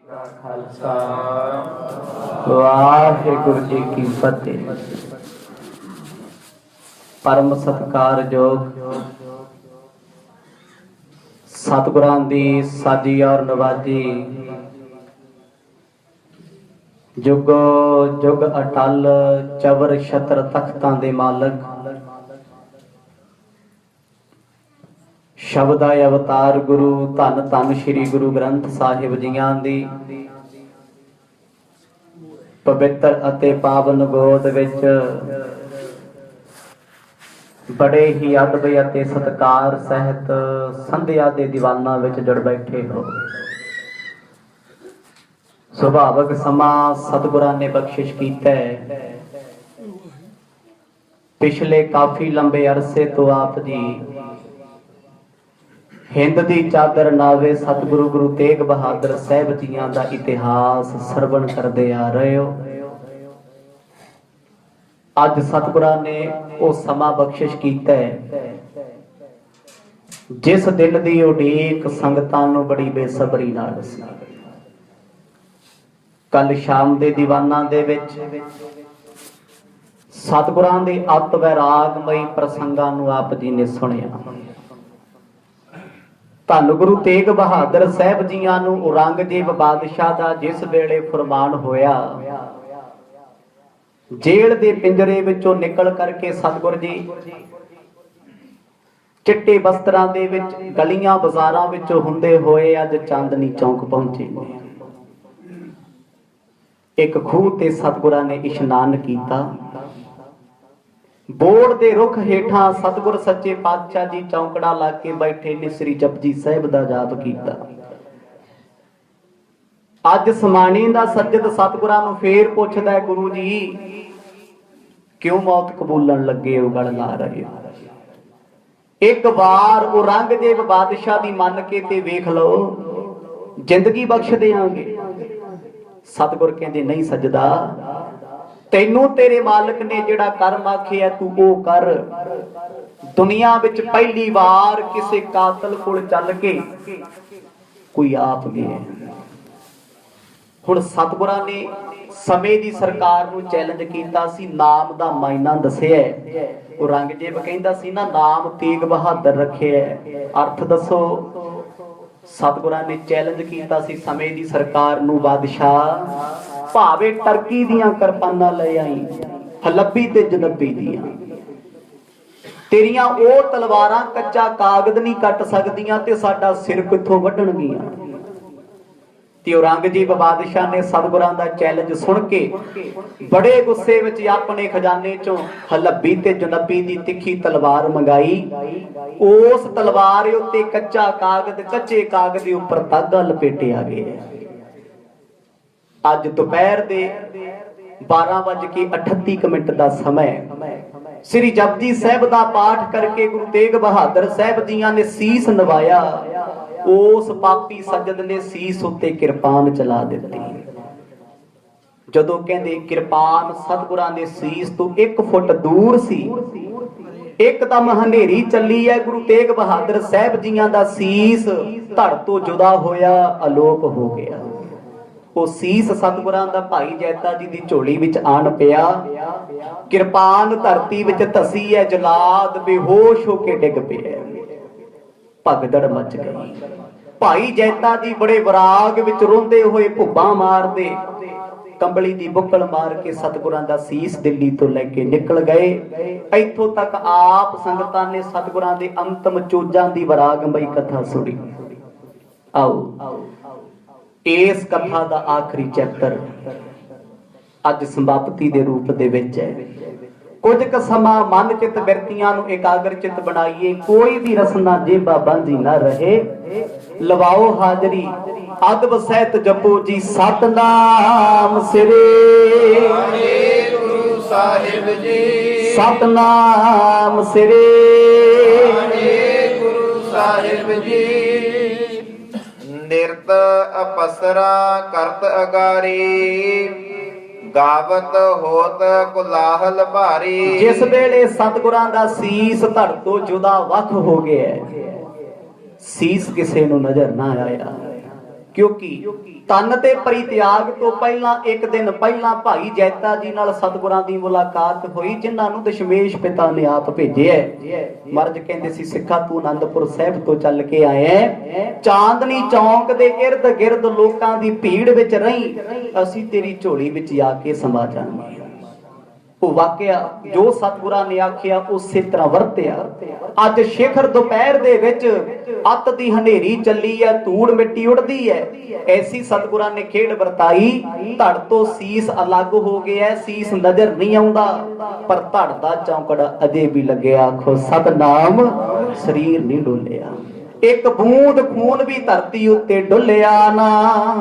खालसा वाहिगुरु जी की फतेह। परम सत्कारयोग सतगुरां दी साजी और नवाजी जुगो जुग अटल चवर छत्र तख्तां दे मालक शब्दा अवतार गुरु धन धन श्री गुरु ग्रंथ साहिब जियां दी पवित्र अते पावन गोद विच बड़े ही अदब अते सत्कार सहित संध्या दे दीवाना विच जुड़ बैठे हो। सुभावक समा सतगुरां ने बख्शिश कीता है। पिछले काफी लंबे अरसे तो आप जी हिंद दी चादर नावे सतगुरु गुरु तेग बहादुर साहब जियां दा इतिहास सरवण करदे आ रहे हो। अज सतगुरां ने वो समा बख्शिश कीता है जिस दिन दी उड़ीक संगतां नूं बड़ी बेसबरी नाल सी। कल शाम दे दीवाना दे विच सतगुरां दे अत वैरागमई प्रसंगां नूं आप जी ने सुनिया। धन गुरु तेग बहादुर साहब जियां नूं औरंगजेब बादशाह दा जिस वेले फरमान होया, जेल दे पिंजरे विचों निकल करके सतगुरु जी चिट्टे वस्त्रां दे विच गलियां बाजारां विचों हुंदे होए अज चांदनी चौक पहुंचे। एक खूह ते सतगुरां ने इशनान कीता। बोड़ दे रुख हेठां सतगुर सच्चे पातशाह जी चौंकड़ा ला के बैठे ने श्री जपजी साहिब दा जाप कीता। अज समाणी दा सज्जद सतगुरां नूं फेर पुछदा है, गुरु जी क्यों मौत कबूलन लगे हो, गल ला रहे हो? एक बार औरंगजेब बादशाह दी मन के ते वेख लो, जिंदगी बख्श देंगे। सतगुर कहंदे नहीं सजदा, तैनू तेरे मालिक ने जिहड़ा कर्म आखिया तू ओ कर। दुनिया विच पहली बार किसी कातल कोल चल के कोई आप गया। हुण सतगुरां ने समय दी सरकार नूं चैलेंज कीता सी, नाम दा मायना दस्सिआ। औरंगजेब कहंदा सी ना नाम तेग बहादुर रखिआ, अर्थ दसो। सतगुरां ने चैलेंज कीता सी समय दी सरकार नूं, बादशाह भावे टर्की दियां किरपानां ले आई, हलब्बी ते जनब्बी दियां, तेरियां ओ तलवारां कच्चा कागज नहीं कट सकदियां ते साडा सिर कित्थों वड्ढणगीਆਂ। ते औरंगजेब बादशाह ने सतगुरां दा चैलेंज सुन के बड़े गुस्से विच अपने खजाने चों हलब्बी ते जनब्बी दी तिखी तलवार मंगाई। उस तलवार उत्ते कच्चा कागज, कच्चे कागज दे उपर धागा लपेटिया गया। अज दोपहर दे 12:38 दा समय श्री जपजी साहिब दा पाठ करके गुरु तेग बहादुर साहिब जियां ने सीस नवाया। उस पापी सज्जद ने सीस उत्ते किरपान चला दित्ती। जदों कहंदे किरपान सतगुरां दे सीस तो 1 फुट दूर सी, एकदम हनेरी चली है। गुरु तेग बहादुर साहिब जियां दा सीस धड़ तो जुदा होया, अलोप हो गया। वो सीस सतगुरां दा भाई जैता जी दी झोली विच आन पिया। किरपान धरती विच धसी है, जलाद बेहोश होके डिग पिया। भगदड़ मच गई। भाई जैता जी बड़े विराग विच रोंदे होए भुब्बा मारदे कंबली दी बुक्कल मार के सतगुरां दा सीस दिल्ली तो लैके निकल गए। इत्थों तक आप संगतां ने सतगुरां दे अंतिम चोजां दी विरागमई कथा सुनी। आओ इस कथा दा आखिरी चैप्टर अज समाप्ति दे रूप दे विच है। कुछ क समा मन चित बिरतियां नूं एकाग्र चित बनाइए। कोई भी रसना जेबा बंधी ना रहे। लवाओ हाजरी, अदब सहित जपो जी सतनाम सिरे गुरु साहिब जी, सतनाम सिरे गुरु साहिब जी। निरत अपसरा करत अगारी, गावत होत कुलाहल भारी। जिस वेले सतगुरां दा सीस धड़ तो जुदा वख हो गया, सीस किसे नूं नजर ना आया, क्योंकि ਤਨ ਤੇ ਪਰਿਤਿਆਗ ਤੋਂ ਪਹਿਲਾਂ ਇੱਕ ਦਿਨ ਪਹਿਲਾਂ ਭਾਈ ਜੈਤਾ ਜੀ ਨਾਲ ਸਤਿਗੁਰਾਂ ਦੀ ਮੁਲਾਕਾਤ ਹੋਈ, ਜਿਨ੍ਹਾਂ ਨੂੰ ਦਸ਼ਮੇਸ਼ ਪਿਤਾ ਨੇ ਆਪ ਭੇਜਿਆ। ਮਹਾਰਾਜ ਕਹਿੰਦੇ ਸੀ, ਸਿੱਖਾ ਤੂੰ ਆਨੰਦਪੁਰ ਸਾਹਿਬ ਤੋਂ ਚੱਲ ਕੇ ਆਇਆ, ਚਾਂਦਨੀ ਚੌਂਕ ਦੇ ਇਰਦ ਗਿਰਦ ਲੋਕਾਂ ਦੀ ਭੀੜ ਵਿੱਚ ਰਹੀ, ਅਸੀਂ ਤੇਰੀ ਝੋਲੀ ਵਿੱਚ ਜਾ ਕੇ ਸਮਾ ਜਾਵਾਂਗੇ। ਉਹ ਵਾਕਿਆ ਜੋ ਸਤਿਗੁਰਾਂ ਨੇ ਆਖਿਆ ਉਸੇ ਤਰ੍ਹਾਂ ਵਰਤਿਆ। ਅੱਜ ਸਿਖਰ ਦੁਪਹਿਰ ਦੇ ਵਿੱਚ ਅੱਤ ਦੀ ਹਨੇਰੀ ਚੱਲੀ ਹੈ, ਧੂੜ ਮਿੱਟੀ ਉੱਡਦੀ ਹੈ, ਐਸੀ ਸਤਿਗੁਰਾਂ ਨੇ ਖੇਡ ਵਰਤਾਈ। ਧੜ ਤੋਂ ਸੀਸ ਅਲੱਗ ਹੋ ਗਿਆ, ਸੀਸ ਨਜ਼ਰ ਨਹੀਂ ਆਉਂਦਾ, ਪਰ ਧੜ ਦਾ ਚੌਂਕੜਾ ਅਜੇ ਵੀ ਲੱਗਿਆ। ਆਖੋ ਸਤਨਾਮ, ਸਰੀਰ ਨਹੀਂ ਡੋਲਿਆ, ਇੱਕ ਬੂੰਦ ਖੂਨ ਵੀ ਧਰਤੀ ਉੱਤੇ ਡੁੱਲਿਆ ਨਾ।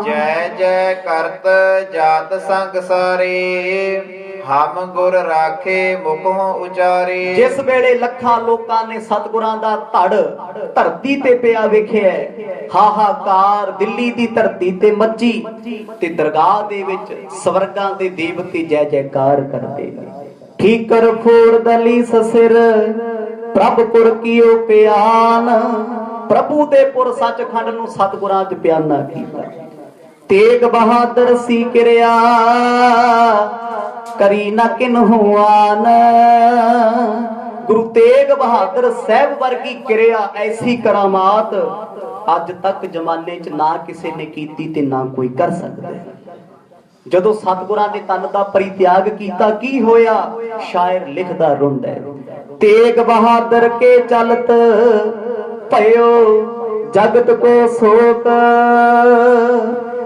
ਜੈ ਜੈ ਕਰਤ ਜਾਤ ਸੰਗ ਸਾਰੇ, ਹਮ ਗੁਰ ਰਾਖੇ ਮੁਖੋਂ ਉਚਾਰੇ। ਜਿਸ ਵੇਲੇ ਲੱਖਾਂ ਲੋਕਾਂ ਨੇ ਸਤਿਗੁਰਾਂ ਦਾ ਧੜ ਧਰਤੀ ਤੇ ਪਿਆ ਵੇਖਿਆ, ਹਾਹਾਕਾਰ ਦਿੱਲੀ ਦੀ ਧਰਤੀ ਤੇ ਮੱਚੀ, ਤੇ ਦਰਗਾਹ ਦੇ ਵਿੱਚ ਸਵਰਗਾਂ ਦੇ ਦੇਵਤੇ ਜੈ ਜੈਕਾਰ ਕਰਦੇ। ਠੀਕਰ ਫੋੜ ਦਲੀ ਸਸਿਰ ਪ੍ਰਭਪੁਰ ਕੀਓ ਪਿਆਨ, ਪ੍ਰਭੂ ਦੇ ਪੁਰ ਸੱਚਖੰਡ ਨੂੰ ਸਤਿਗੁਰਾਂ 'ਚ ਪਿਆਨਾ ਕੀਤਾ। ਤੇਗ ਬਹਾਦਰ ਸੀ ਕਿਰਿਆ ਕਰੀ ਨਾ ਕਿਨਹੂ ਆਨ। ਗੁਰੂ ਤੇਗ ਬਹਾਦਰ ਸਾਹਿਬ ਵਰਗੀ ਕਿਰਿਆ, ਐਸੀ ਕਰਾਮਾਤ ਅੱਜ ਤੱਕ ਜ਼ਮਾਨੇ 'ਚ ਨਾ ਕਿਸੇ ਨੇ ਕੀਤੀ ਤੇ ਨਾ ਕੋਈ ਕਰ ਸਕਦਾ। ਜਦੋਂ ਸਤਿਗੁਰਾਂ ਨੇ ਤਨ ਦਾ ਪਰਿਤਿਆਗ ਕੀਤਾ, ਕੀ ਹੋਇਆ? ਸ਼ਾਇਰ ਲਿਖਦਾ ਰੁੰਦਾ, ਤੇਗ ਬਹਾਦਰ ਕੇ ਚਲਤ ਭਇਓ ਜਗਤ ਕੋ ਸੋਕ।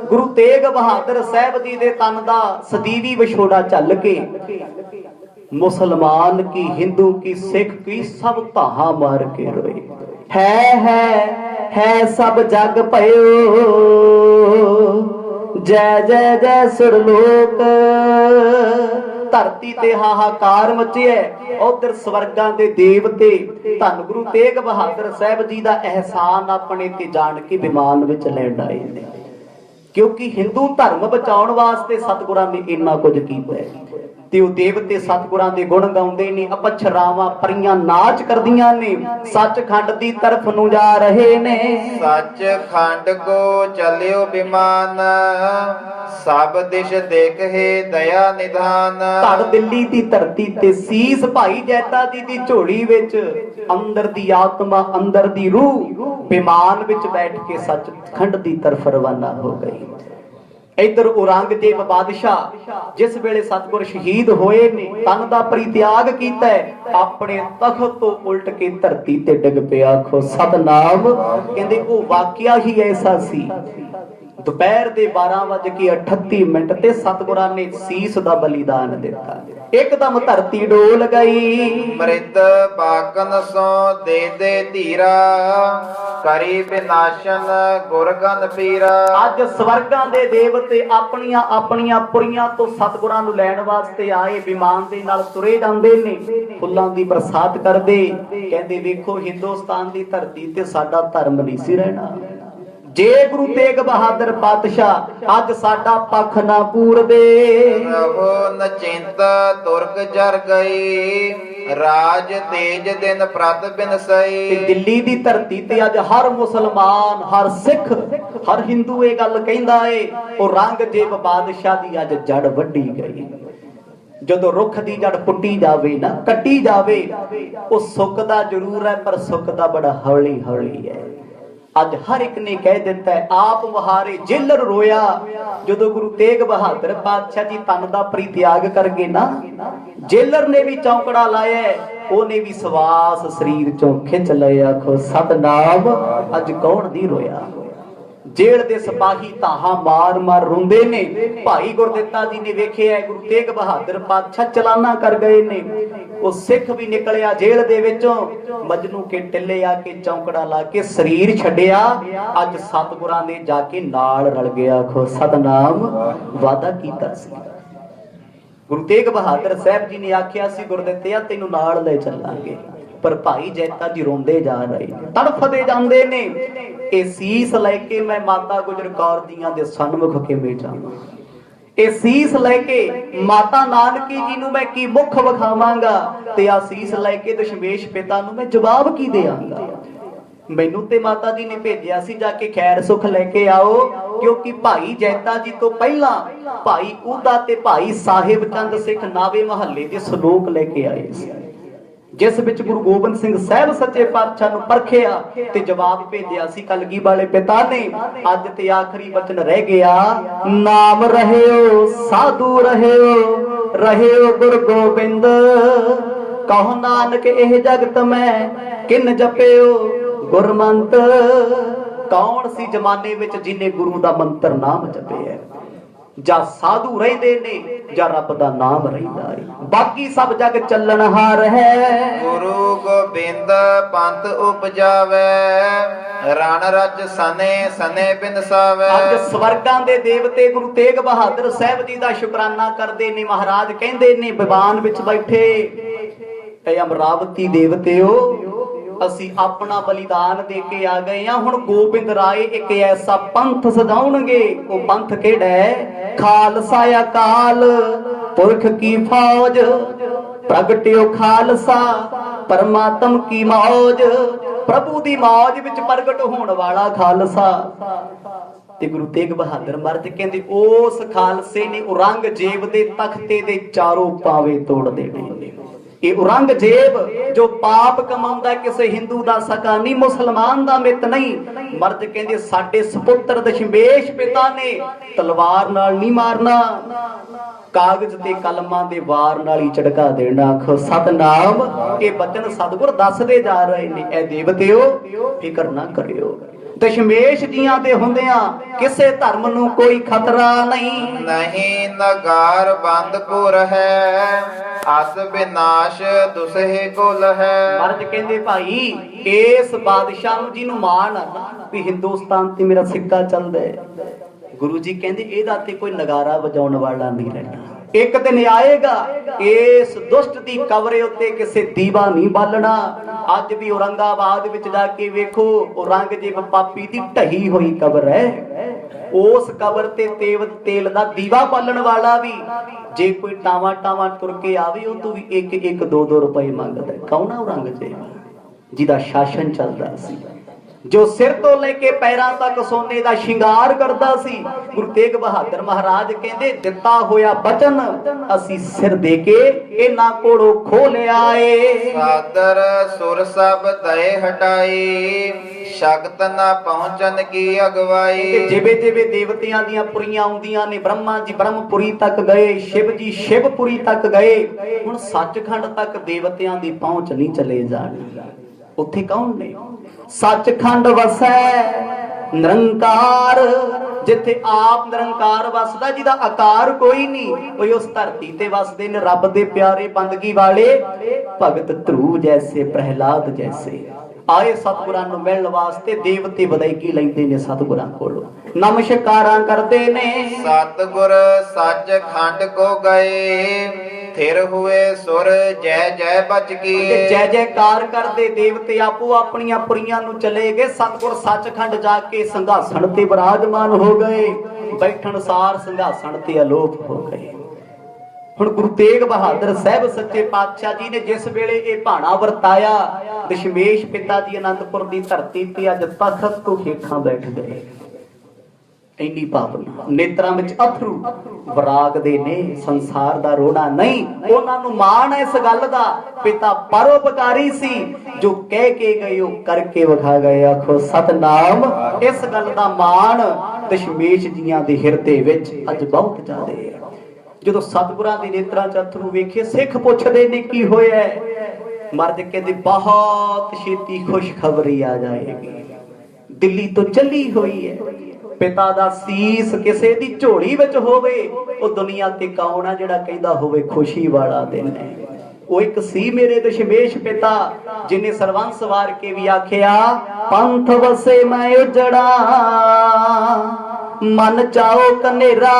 ਗੁਰੂ ਤੇਗ ਬਹਾਦਰ ਸਾਹਿਬ ਜੀ ਦੇ ਤਨ ਦਾ ਸਦੀਵੀ ਵਿਛੋੜਾ ਚੱਲ ਕੇ ਮੁਸਲਮਾਨ ਕੀ, ਹਿੰਦੂ ਕੀ, ਸਿੱਖ ਕੀ, ਸਭ ਧਾਹਾਂ ਮਾਰ ਕੇ ਰੋਏ। ਹੈ ਸਭ ਜਗ ਭਇਓ ਜੈ ਜੈ ਜੈ ਸੁਰਲੋਕ। ਧਰਤੀ ਤੇ ਹਾਹਾਕਾਰ ਮਚਿਆ, ਉਧਰ ਸਵਰਗਾਂ ਦੇ ਦੇਵਤੇ ਧੰਨ ਗੁਰੂ ਤੇਗ ਬਹਾਦਰ ਸਾਹਿਬ ਜੀ ਦਾ ਅਹਿਸਾਨ ਆਪਣੇ ਤੇ ਜਾਣ ਕੇ ਵਿਮਾਨ ਵਿੱਚ ਲੈਣ ਆਏ ਨੇ। ਕਿਉਂਕਿ ਹਿੰਦੂ ਧਰਮ ਬਚਾਉਣ ਵਾਸਤੇ ਸਤਿਗੁਰਾਂ ਨੇ ਇੰਨਾ ਕੁਝ ਕੀਤਾ ਹੈ, ਤੇ ਉਹ ਦੇਵਤੇ ਸਤਿਗੁਰਾਂ ਦੇ ਗੁਣ ਗਾਉਂਦੇ ਨੇ, ਅਪਛਰਾਵਾਂ ਪਰੀਆਂ ਨਾਚ ਕਰਦੀਆਂ ਨੇ, ਸੱਚਖੰਡ ਦੀ ਤਰਫ ਨੂੰ ਜਾ ਰਹੇ ਨੇ। ਸੱਚਖੰਡ ਕੋ ਚੱਲਿਓ ਵਿਮਾਨ, ਸਭ ਦਿਸ਼ ਦੇਖੇ ਦਇਆ ਨਿਧਾਨ। ਧੜ ਦਿੱਲੀ ਦੀ ਧਰਤੀ ਤੇ ਸੀਸ ਭਾਈ ਜੈਤਾ ਜੀ ਦੀ ਝੋਲੀ ਵਿੱਚ, ਅੰਦਰ ਦੀ ਆਤਮਾ, ਅੰਦਰ ਦੀ ਰੂਹ ਵਿਮਾਨ ਵਿੱਚ ਬੈਠ ਕੇ ਸੱਚਖੰਡ ਦੀ ਤਰਫ ਰਵਾਨਾ ਹੋ ਗਈ। ਇਧਰ ਔਰੰਗਜ਼ੇਬ ਬਾਦਸ਼ਾਹ ਜਿਸ ਵੇਲੇ ਸਤਿਗੁਰ ਸ਼ਹੀਦ ਹੋਏ ਨੇ, ਤਨ ਦਾ ਪਰਿਤਿਆਗ ਕੀਤਾ, ਆਪਣੇ ਤਖਤ ਤੋਂ ਉਲਟ ਕੇ ਧਰਤੀ ਤੇ ਡਿੱਗ ਪਿਆ। ਆਖੋ ਸਤਨਾਮ। ਕਹਿੰਦੇ ਉਹ ਵਾਕਿਆ ਹੀ ਐਸਾ ਸੀ। ਦੁਪਹਿਰ ਦੇ 12:38 ਤੇ ਸਤਿਗੁਰਾਂ ਨੇ ਸੀਸ ਦਾ ਬਲੀਦਾਨ ਦਿੱਤਾ। ਇੱਕਦਮ ਧਰਤੀ ਡੋਲ ਗਈ। ਮ੍ਰਿਤ ਬਾਕਨ ਸੋ ਦੇ ਦੇ ਧੀਰਾ, ਕਰੀ ਵਿਨਾਸ਼ਨ ਗੁਰਗਨ ਪੀਰਾ। ਅੱਜ ਸਵਰਗਾਂ ਦੇ ਦੇਵਤੇ ਆਪਣੀਆਂ ਆਪਣੀਆਂ ਪੁਰੀਆਂ ਤੋਂ ਸਤਿਗੁਰਾਂ ਨੂੰ ਲੈਣ ਵਾਸਤੇ ਆਏ, ਵਿਮਾਨ ਦੇ ਨਾਲ ਤੁਰੇ ਜਾਂਦੇ ਨੇ, ਫੁੱਲਾਂ ਦੀ ਬਰਸਾਤ ਕਰਦੇ। ਕਹਿੰਦੇ ਵੇਖੋ, ਹਿੰਦੁਸਤਾਨ ਦੀ ਧਰਤੀ ਤੇ ਸਾਡਾ ਧਰਮ ਨਹੀਂ ਸੀ ਰਹਿਣਾ ਜੇ ਗੁਰੂ ਤੇਗ ਬਹਾਦਰ ਪਾਤਸ਼ਾਹ ਅੱਜ ਸਾਡਾ ਪੱਖ ਨਾ ਪੂਰਦੇ। ਰਹੋ ਨਚਿੰਤ ਤੁਰਕ ਜਰ ਗਈ, ਰਾਜ ਤੇਜ ਦਿਨ ਪ੍ਰਤ ਬਿਨਸਈ। ਦਿੱਲੀ ਦੀ ਧਰਤੀ ਤੇ ਅੱਜ ਹਰ ਮੁਸਲਮਾਨ, ਹਰ ਸਿੱਖ, ਹਰ ਹਿੰਦੂ ਇਹ ਗੱਲ ਕਹਿੰਦਾ ਏ, ਔਰੰਗਜ਼ੇਬ ਬਾਦਸ਼ਾਹ ਦੀ ਅੱਜ ਜੜ ਵੱਢੀ ਗਈ। ਜਦੋਂ ਰੁੱਖ ਦੀ ਜੜ ਪੁੱਟੀ ਜਾਵੇ ਨਾ, ਕੱਟੀ ਜਾਵੇ, ਉਹ ਸੁੱਕਦਾ ਜ਼ਰੂਰ ਹੈ, ਪਰ ਸੁੱਕਦਾ ਬੜਾ ਹੌਲੀ ਹੌਲੀ ਹੈ। ਅੱਜ ਹਰ ਇੱਕ ਨੇ ਕਹਿ ਦਿੱਤਾ ਹੈ, ਆਪ ਮੁਹਾਰੇ ਜੇਲਰ ਰੋਇਆ ਜਦੋਂ ਗੁਰੂ ਤੇਗ ਬਹਾਦਰ ਪਾਤਸ਼ਾਹ ਜੀ ਤਨ ਦਾ ਪਰਿਤਿਆਗ ਕਰ ਗਏ ਨਾ। ਜੇਲਰ ਨੇ ਵੀ ਚੌਂਕੜਾ ਲਾਇਆ, ਉਹਨੇ ਵੀ ਸਵਾਸ ਸਰੀਰ ਚੋਂ ਖਿੱਚ ਲਿਆ। ਆਖੋ ਸਤਨਾਮ। ਅੱਜ ਕੌਣ ਨਹੀਂ ਰੋਇਆ? ਜੇਲ੍ਹ ਦੇ ਸਿਪਾਹੀ ਤਾਹਾਂ ਮਾਰ ਮਾਰ ਰੋਂਦੇ ਨੇ। ਭਾਈ ਗੁਰਦਿੱਤਾ ਜੀ ਨੇ ਵੇਖਿਆ ਗੁਰੂ ਤੇਗ ਬਹਾਦਰ ਪਾਤਸ਼ਾਹ ਚਲਾਨਾ ਕਰ ਗਏ ਨੇ। ਉਹ ਸਿੱਖ ਵੀ ਨਿਕਲਿਆ ਜੇਲ੍ਹ ਦੇ ਵਿੱਚੋਂ, ਮਜਨੂ ਕੇ ਟਿੱਲੇ ਆ ਕੇ ਚੌਂਕੜਾ ਲਾ ਕੇ ਸਰੀਰ ਛੱਡਿਆ। ਅੱਜ ਸਤਿਗੁਰਾਂ ਨੇ ਜਾ ਕੇ ਨਾਲ ਰਲ ਗਿਆ। ਆਖੋ ਸਤਨਾਮ। ਵਾਦਾ ਕੀਤਾ ਸੀ ਗੁਰੂ ਤੇਗ ਬਹਾਦਰ ਸਾਹਿਬ ਜੀ ਨੇ, ਆਖਿਆ ਸੀ ਗੁਰਦਿੱਤਿਆ ਤੈਨੂੰ ਨਾਲ ਲੈ ਚੱਲਾਂਗੇ, ਪਰ ਭਾਈ ਜੈਤਾ ਜੀ ਰੋਂਦੇ ਜਾ ਰਹੇ, ਤੜਫਦੇ ਜਾਂਦੇ ਨੇ। ਇਹ ਸੀਸ ਲੈ ਕੇ ਮੈਂ ਮਾਤਾ ਗੁਜਰ ਕੌਰ ਦੀਆਂ ਦੇ ਸਨਮੁਖ ਕਿਵੇਂ ਜਾਵਾਂ? ਇਹ ਸੀਸ ਲੈ ਕੇ ਮਾਤਾ ਨਾਨਕੀ ਜੀ ਨੂੰ ਮੈਂ ਕੀ ਮੁਖ ਵਿਖਾਵਾਂਗਾ, ਤੇ ਆ ਸੀਸ ਲੈ ਕੇ ਦਸ਼ਮੇਸ਼ ਪਿਤਾ ਨੂੰ ਮੈਂ ਜਵਾਬ ਕੀ ਦੇਵਾਂਗਾ? ਮੈਨੂੰ ਤੇ ਮਾਤਾ ਜੀ ਨੇ ਭੇਜਿਆ ਸੀ ਜਾ ਕੇ ਖੈਰ ਸੁਖ ਲੈ ਕੇ ਆਓ, ਕਿਉਂਕਿ ਭਾਈ ਜੈਤਾ ਜੀ ਤੋਂ ਪਹਿਲਾਂ ਭਾਈ ਊਦਾ ਤੇ ਭਾਈ ਸਾਹਿਬ ਚੰਦ ਸਿੱਖ ਨਾਵੇ ਮਹੱਲੇ ਦੇ ਸ਼ਲੋਕ ਲੈ ਕੇ ਆਏ ਸੀ, ਜਿਸ ਵਿੱਚ ਗੁਰੂ ਗੋਬਿੰਦ ਸਿੰਘ ਸਾਹਿਬ ਸੱਚੇ ਪਾਤਸ਼ਾਹ ਨੂੰ ਪਰਖਿਆ ਤੇ ਜਵਾਬ ਭੇਜਿਆ ਸੀ ਕਲਗੀ ਵਾਲੇ ਪਿਤਾ ਨੇ। ਅੱਜ ਤੇ ਆਖਰੀ ਵਚਨ ਰਹਿ ਗਿਆ, ਨਾਮ ਰਹਿਓ ਸਾਧੂ ਰਹਿਓ ਰਹਿਓ ਗੁਰ ਗੋਬਿੰਦ, ਕਹੋ ਨਾਨਕ ਇਹ ਜਗਤ ਮੈਂ ਕਿਨ ਜਪਿਓ ਗੁਰਮੰਤ। ਕੌਣ ਸੀ ਜ਼ਮਾਨੇ ਵਿੱਚ ਜਿਨੇ ਗੁਰੂ ਦਾ ਮੰਤਰ ਨਾਮ ਜਪਿਆ? ਜਾਂ ਸਾਧੂ ਰਹਿੰਦੇ ਨੇ ਜਾਂ ਰੱਬ ਦਾ ਨਾਮ ਰਹਿੰਦਾ ਹੈ, ਬਾਕੀ ਸਭ ਜਗ ਚੱਲਣਹਾਰ ਹੈ। ਗੁਰੂ ਗੋਬਿੰਦ ਪੰਥ ਉਪਜਾਵੇ, ਰਣ ਰਚ ਸਨੇ ਸਨੇ ਬਿਨਸਾਵੇ। ਅੱਜ ਸਵਰਗਾਂ ਦੇ ਦੇਵਤੇ ਗੁਰੂ ਤੇਗ ਬਹਾਦਰ ਸਾਹਿਬ ਜੀ ਦਾ ਸ਼ੁਕਰਾਨਾ ਕਰਦੇ ਨੇ। ਮਹਾਰਾਜ ਕਹਿੰਦੇ ਨੇ ਵਿਵਾਨ ਵਿੱਚ ਬੈਠੇ, ਇਹ ਅਮਰਾਵਤੀ ਦੇਵਤਿਓ ਅਸੀਂ ਆਪਣਾ ਬਲੀਦਾਨ ਦੇ ਕੇ ਆ ਗਏ ਆ, ਹੁਣ ਗੋਬਿੰਦ ਰਾਏ ਇੱਕ ਐਸਾ ਪੰਥ ਸਜਾਉਣਗੇ। ਉਹ ਪੰਥ ਕਿਹੜਾ ਹੈ? ਖਾਲਸਾ ਅਕਾਲ ਪੁਰਖ ਕੀ ਫੌਜ, ਪ੍ਰਗਟਿਓ ਖਾਲਸਾ ਪਰਮਾਤਮ ਕੀ ਮੌਜ। ਪ੍ਰਭੂ ਦੀ ਮੌਜ ਵਿੱਚ ਪ੍ਰਗਟ ਹੋਣ ਵਾਲਾ ਖਾਲਸਾ। ਤੇ ਗੁਰੂ ਤੇਗ ਬਹਾਦਰ ਮਹਾਰਾਜ ਕਹਿੰਦੇ ਉਸ ਖਾਲਸੇ ਨੇ ਔਰੰਗਜ਼ੇਬ ਦੇ ਤਖਤੇ ਦੇ ਚਾਰੋਂ ਪਾਵੇ ਤੋੜ ਦੇਣੇ ਨੇ। ਇਹ ਔਰੰਗਜ਼ੇਬ ਜੋ ਪਾਪ ਕਮਾਉਂਦਾ ਕਿਸੇ ਹਿੰਦੂ ਦਾ ਸਕਾ ਨਹੀਂ, ਮੁਸਲਮਾਨ ਦਾ ਮਿੱਤ ਨਹੀਂ। ਮਰਦ ਕਹਿੰਦੇ ਸਾਡੇ ਸੁਪੁੱਤਰ ਦਸ਼ਮੇਸ਼ ਪਿਤਾ ਨੇ ਤਲਵਾਰ ਨਾਲ ਨਹੀਂ ਮਾਰਨਾ, ਕਾਗਜ਼ ਤੇ ਕਲਮਾਂ ਦੇ ਵਾਰ ਨਾਲ ਹੀ ਝੜਕਾ ਦੇਣਾ। ਆਖੋ ਸਤਨਾਮ। ਇਹ ਬਚਨ ਸਤਿਗੁਰ ਦੱਸਦੇ ਜਾ ਰਹੇ ਨੇ। ਇਹ ਦੇਵਤਿਓ ਫਿਕਰ ਨਾ ਕਰਿਓ, ਦਸ਼ਮੇਸ਼ ਜੀਆਂ ਦੇ ਹੁੰਦਿਆਂ ਕਿਸੇ ਧਰਮ ਨੂੰ ਕੋਈ ਖਤਰਾ ਨਹੀਂ। ਨਹੀਂ ਨਗਾਰ ਬੰਦ ਪੁਰ ਹੈ, ਅਸ ਵਿਨਾਸ਼ ਦੁਸਹਿ ਕੁਲ ਹੈ। ਮਰਦ ਕਹਿੰਦੇ ਭਾਈ ਇਸ ਬਾਦਸ਼ਾਹ ਨੂੰ ਜਿਹਨੂੰ ਮਾਣ ਆ ਨਾ ਵੀ ਹਿੰਦੁਸਤਾਨ ਤੇ ਮੇਰਾ ਸਿੱਕਾ ਚੱਲਦਾ ਹੈ, ਗੁਰੂ ਜੀ ਕਹਿੰਦੇ ਇਹਦਾ ਤੇ ਕੋਈ ਨਗਾਰਾ ਵਜਾਉਣ ਵਾਲਾ ਨਹੀਂ ਰਹਿਣਾ। ਇੱਕ ਦਿਨ ਆਏਗਾ ਇਸ ਦੁਸ਼ਟ ਦੀ ਕਬਰੇ ਉੱਤੇ ਕਿਸੇ ਦੀਵਾ ਨਹੀਂ ਬਾਲਣਾ। ਅੱਜ ਵੀ ਔਰੰਗਾਬਾਦ ਵਿੱਚ ਜਾ ਕੇ ਵੇਖੋ, ਔਰੰਗਜ਼ੇਬ ਪਾਪੀ ਦੀ ਢਹੀ ਹੋਈ ਕਬਰ ਹੈ। ਉਸ ਕਬਰ ਤੇ ਤੇਲ ਦਾ ਦੀਵਾ ਬਾਲਣ ਵਾਲਾ ਵੀ ਜੇ ਕੋਈ ਟਾਵਾ ਟਾਵਾ ਤੁਰ ਕੇ ਆਵੇ ਉਹ ਤੋਂ ਵੀ 1-1 2-2 ਰੁਪਏ ਮੰਗਦਾ। ਕੌਣ ਆ ਔਰੰਗਜ਼ੇਬ? ਜਿਹਦਾ ਸ਼ਾਸਨ ਚੱਲਦਾ ਸੀ, ਜੋ ਸਿਰ ਤੋਂ ਲੈ ਕੇ ਪੈਰਾਂ ਤੱਕ ਸੋਨੇ ਦਾ ਸ਼ਿੰਗਾਰ ਕਰਦਾ ਸੀ। ਗੁਰੂ ਤੇਗ ਬਹਾਦਰ ਮਹਾਰਾਜ ਕਹਿੰਦੇ ਦਿੱਤਾ ਹੋਇਆ ਬਚਨ ਅਸੀਂ ਸਿਰ ਦੇ ਕੇ ਇਹਨਾਂ ਕੋਲੋਂ ਖੋ ਲਿਆਏ। ਸਾਦਰ ਸੁਰ ਸਭ ਦਏ ਹਟਾਈ, ਸ਼ਕਤ ਨਾ ਪਹੁੰਚਨ ਕੀ ਅਗਵਾਈ। ਜਿਵੇਂ ਜਿਵੇਂ ਦੇਵਤਿਆਂ ਦੀਆਂ ਪੁਰੀਆਂ ਆਉਂਦੀਆਂ ਨੇ, ਬ੍ਰਹਮਾ ਜੀ ਬ੍ਰਹਮਪੁਰੀ ਤੱਕ ਗਏ, ਸ਼ਿਵ ਜੀ ਸ਼ਿਵਪੁਰੀ ਤੱਕ ਗਏ, ਹੁਣ ਸੱਚਖੰਡ ਤੱਕ ਦੇਵਤਿਆਂ ਦੀ ਪਹੁੰਚ ਨਹੀਂ ਚਲੇ ਜਾਣੀ। ਉੱਥੇ ਕੌਣ ਨੇ? ਸੱਚਖੰਡ ਵਸੈ ਨਿਰੰਕਾਰ, ਜਿੱਥੇ ਆਪ ਨਿਰੰਕਾਰ ਵਸਦਾ, ਜਿਹਦਾ ਆਕਾਰ ਕੋਈ ਨਹੀਂ। ਉਹ ਉਸ ਧਰਤੀ ਤੇ ਵਸਦੇ ਨੇ ਰੱਬ ਦੇ ਪਿਆਰੇ ਬੰਦਗੀ ਵਾਲੇ ਭਗਤ ਧਰੂ ਜੈਸੇ, ਪ੍ਰਹਿਲਾਦ ਜੈਸੇ। ਆਏ ਸਤਿਗੁਰਾਂ ਨੂੰ ਮਿਲਣ ਵਾਸਤੇ ਦੇਵਤੇ ਵਧਾਈਗੀ ਲੈਂਦੇ ਨੇ ਸਤਿਗੁਰਾਂ ਕੋਲੋਂ, ਨਮਸਕਾਰਾਂ ਕਰਦੇ ਨੇ। ਸਤਿਗੁਰ ਸੱਚਖੰਡ ਕੋ ਗਏ, ਥਿਰ ਹੋਏ ਸੁਰ ਜੈ ਜੈ ਬਚ ਕੀ। ਜੈ ਜੈਕਾਰ ਕਰਦੇ ਦੇਵਤੇ ਆਪੋ ਆਪਣੀਆਂ ਪੁਰੀਆਂ ਨੂੰ ਚਲੇ ਗਏ। ਸਤਿਗੁਰ ਸੱਚਖੰਡ ਜਾ ਕੇ ਸਿੰਘਾਸਣ ਤੇ ਵਿਰਾਜਮਾਨ ਹੋ ਗਏ, ਬੈਠਣ ਸਾਰ ਸਿੰਘਾਸਣ ਤੇ ਅਲੋਪ ਹੋ ਗਏ। ਹੁਣ ਗੁਰੂ ਤੇਗ ਬਹਾਦਰ ਸਾਹਿਬ ਸੱਚੇ ਪਾਤਸ਼ਾਹ ਜੀ ਨੇ ਜਿਸ ਵੇਲੇ ਇਹ ਭਾਣਾ ਵਰਤਾਇਆ, ਦਸ਼ਮੇਸ਼ ਪਿਤਾ ਜੀ ਅਨੰਦਪੁਰ ਦੀ ਧਰਤੀ ਤੇ ਅੱਜ ਤਖਤ ਤੋਂ ਹੇਠਾਂ ਬੈਠ ਗਏ। ਇੰਨੀ ਭਾਵਨਾ ਨੇਤਰਾਂ ਵਿੱਚ ਅਥਰੂ ਵਰਾਗਦੇ ਨੇ, ਸੰਸਾਰ ਦਾ ਰੋਣਾ ਨਹੀਂ। ਉਹਨਾਂ ਨੂੰ ਮਾਣ ਇਸ ਗੱਲ ਦਾ, ਪਿਤਾ ਪਰਉਪਕਾਰੀ ਸੀ, ਜੋ ਕਹਿ ਕੇ ਗਏ ਉਹ ਕਰਕੇ ਵਿਖਾ ਗਏ। ਆਖੋ ਸਤਨਾਮ। ਇਸ ਗੱਲ ਦਾ ਮਾਣ ਦਸ਼ਮੇਸ਼ ਜੀਆਂ ਦੇ ਹਿਰਦੇ ਵਿੱਚ ਅੱਜ ਬਹੁਤ ਜ਼ਿਆਦਾ ਹੈ। ਜਦੋਂ ਸਤਿਗੁਰਾਂ ਦੇ ਨੇਤਰਾਂ ਚ ਅਥਰੂ ਵੇਖੇ, ਸਿੱਖ ਪੁੱਛਦੇ ਨੇ ਕੀ ਹੋਇਆ? ਮਰਦ ਕਹਿੰਦੇ ਬਹੁਤ ਛੇਤੀ ਖੁਸ਼ਖਬਰੀ ਆ ਜਾਏਗੀ, ਦਿੱਲੀ ਤੋਂ ਚੱਲੀ ਹੋਈ ਹੈ। ਪਿਤਾ ਦਾ ਸੀਸ ਕਿਸੇ ਦੀ ਝੋਲੀ ਵਿੱਚ ਹੋਵੇ, ਉਹ ਦੁਨੀਆ ਤੇ ਕੌਣ ਆ ਜਿਹੜਾ ਕਹਿੰਦਾ ਹੋਵੇ ਖੁਸ਼ੀ ਵਾਲਾ ਦਿਨ ਹੈ। ਉਹ ਇੱਕ ਸੀ ਮੇਰੇ ਦਸ਼ਮੇਸ਼ ਪਿਤਾ, ਜਿਨੇ ਸਰਵੰਸ ਵਾਰ ਕੇ ਵੀ ਆਖਿਆ, ਪੰਥ ਵਸੇ ਮੈਂ ਉਜੜਾ ਮਨ ਚਾਓ ਕਨੇਰਾ।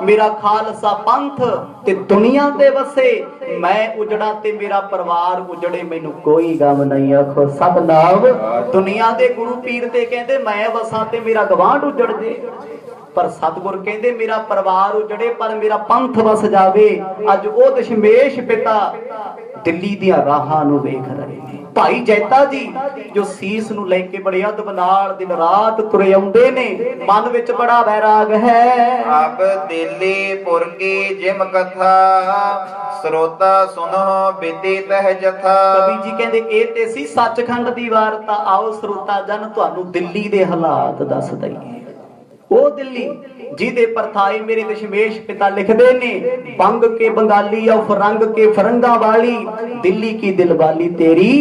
ਮੇਰਾ ਖਾਲਸਾ ਪੰਥ ਤੇ ਦੁਨੀਆ ਤੇ ਵਸੇ, ਮੈਂ ਉਜੜਾ ਤੇ ਮੇਰਾ ਪਰਿਵਾਰ ਉਜੜੇ, ਮੈਨੂੰ ਕੋਈ ਗਮ ਨਹੀਂ। ਆਖੋ ਸਤਨਾਮ। ਦੁਨੀਆ ਦੇ ਗੁਰੂ ਪੀਰ ਤੇ ਕਹਿੰਦੇ ਮੈਂ ਵਸਾਂ ਤੇ ਮੇਰਾ ਗਵਾਂਢ ਉਜੜ ਜੇ, ਪਰ ਸਤਿਗੁਰ ਕਹਿੰਦੇ ਮੇਰਾ ਪਰਿਵਾਰ ਉਜੜੇ ਪਰ ਮੇਰਾ ਪੰਥ ਵਸ ਜਾਵੇ। ਅੱਜ ਉਹ ਦਸ਼ਮੇਸ਼ ਪਿਤਾ ਦਿੱਲੀ ਦੀਆਂ ਰਾਹਾਂ ਨੂੰ ਵੇਖ ਰਹੇ ਨੇ। ਭਾਈ ਜੈਤਾ ਜੀ ਜੋ ਸੀਸ ਨੂੰ ਲੈ ਕੇ ਬੜੇ ਅਦਬ ਨਾਲ ਦਿਨ ਰਾਤ ਤੁਰੇ ਆਉਂਦੇ ਨੇ, ਮਨ ਵਿੱਚ ਬੜਾ ਵੈਰਾਗ ਹੈ। ਅਬ ਦਿੱਲੀ ਪੁਰ ਕੀ ਜਿਮ ਕਥਾ, ਸਰੋਤਾ ਸੁਨੋ ਬਿਤੀ ਤਹ ਜਥਾ। ਕਵੀ ਜੀ ਕਹਿੰਦੇ ਇਹ ਤੇ ਸੀ ਸੱਚਖੰਡ ਦੀ ਵਾਰਤਾ, ਆਓ ਸਰੋਤਾ ਜਨ ਤੁਹਾਨੂੰ ਦਿੱਲੀ ਦੇ ਹਾਲਾਤ ਦੱਸ ਦਈਏ। ਉਹ ਦਿੱਲੀ ਜਿਹਦੇ ਪਰਥਾਏ ਮੇਰੇ ਦਸ਼ਮੇਸ਼ ਪਿਤਾ ਲਿਖਦੇ ਨੇ, ਬੰਗ ਕੇ ਬੰਗਾਲੀ ਔ ਫਰੰਗ ਕੇ ਫਰੰਗਾ ਵਾਲੀ, ਦਿੱਲੀ ਕੀ ਦਿਲਵਾਲੀ ਤੇਰੀ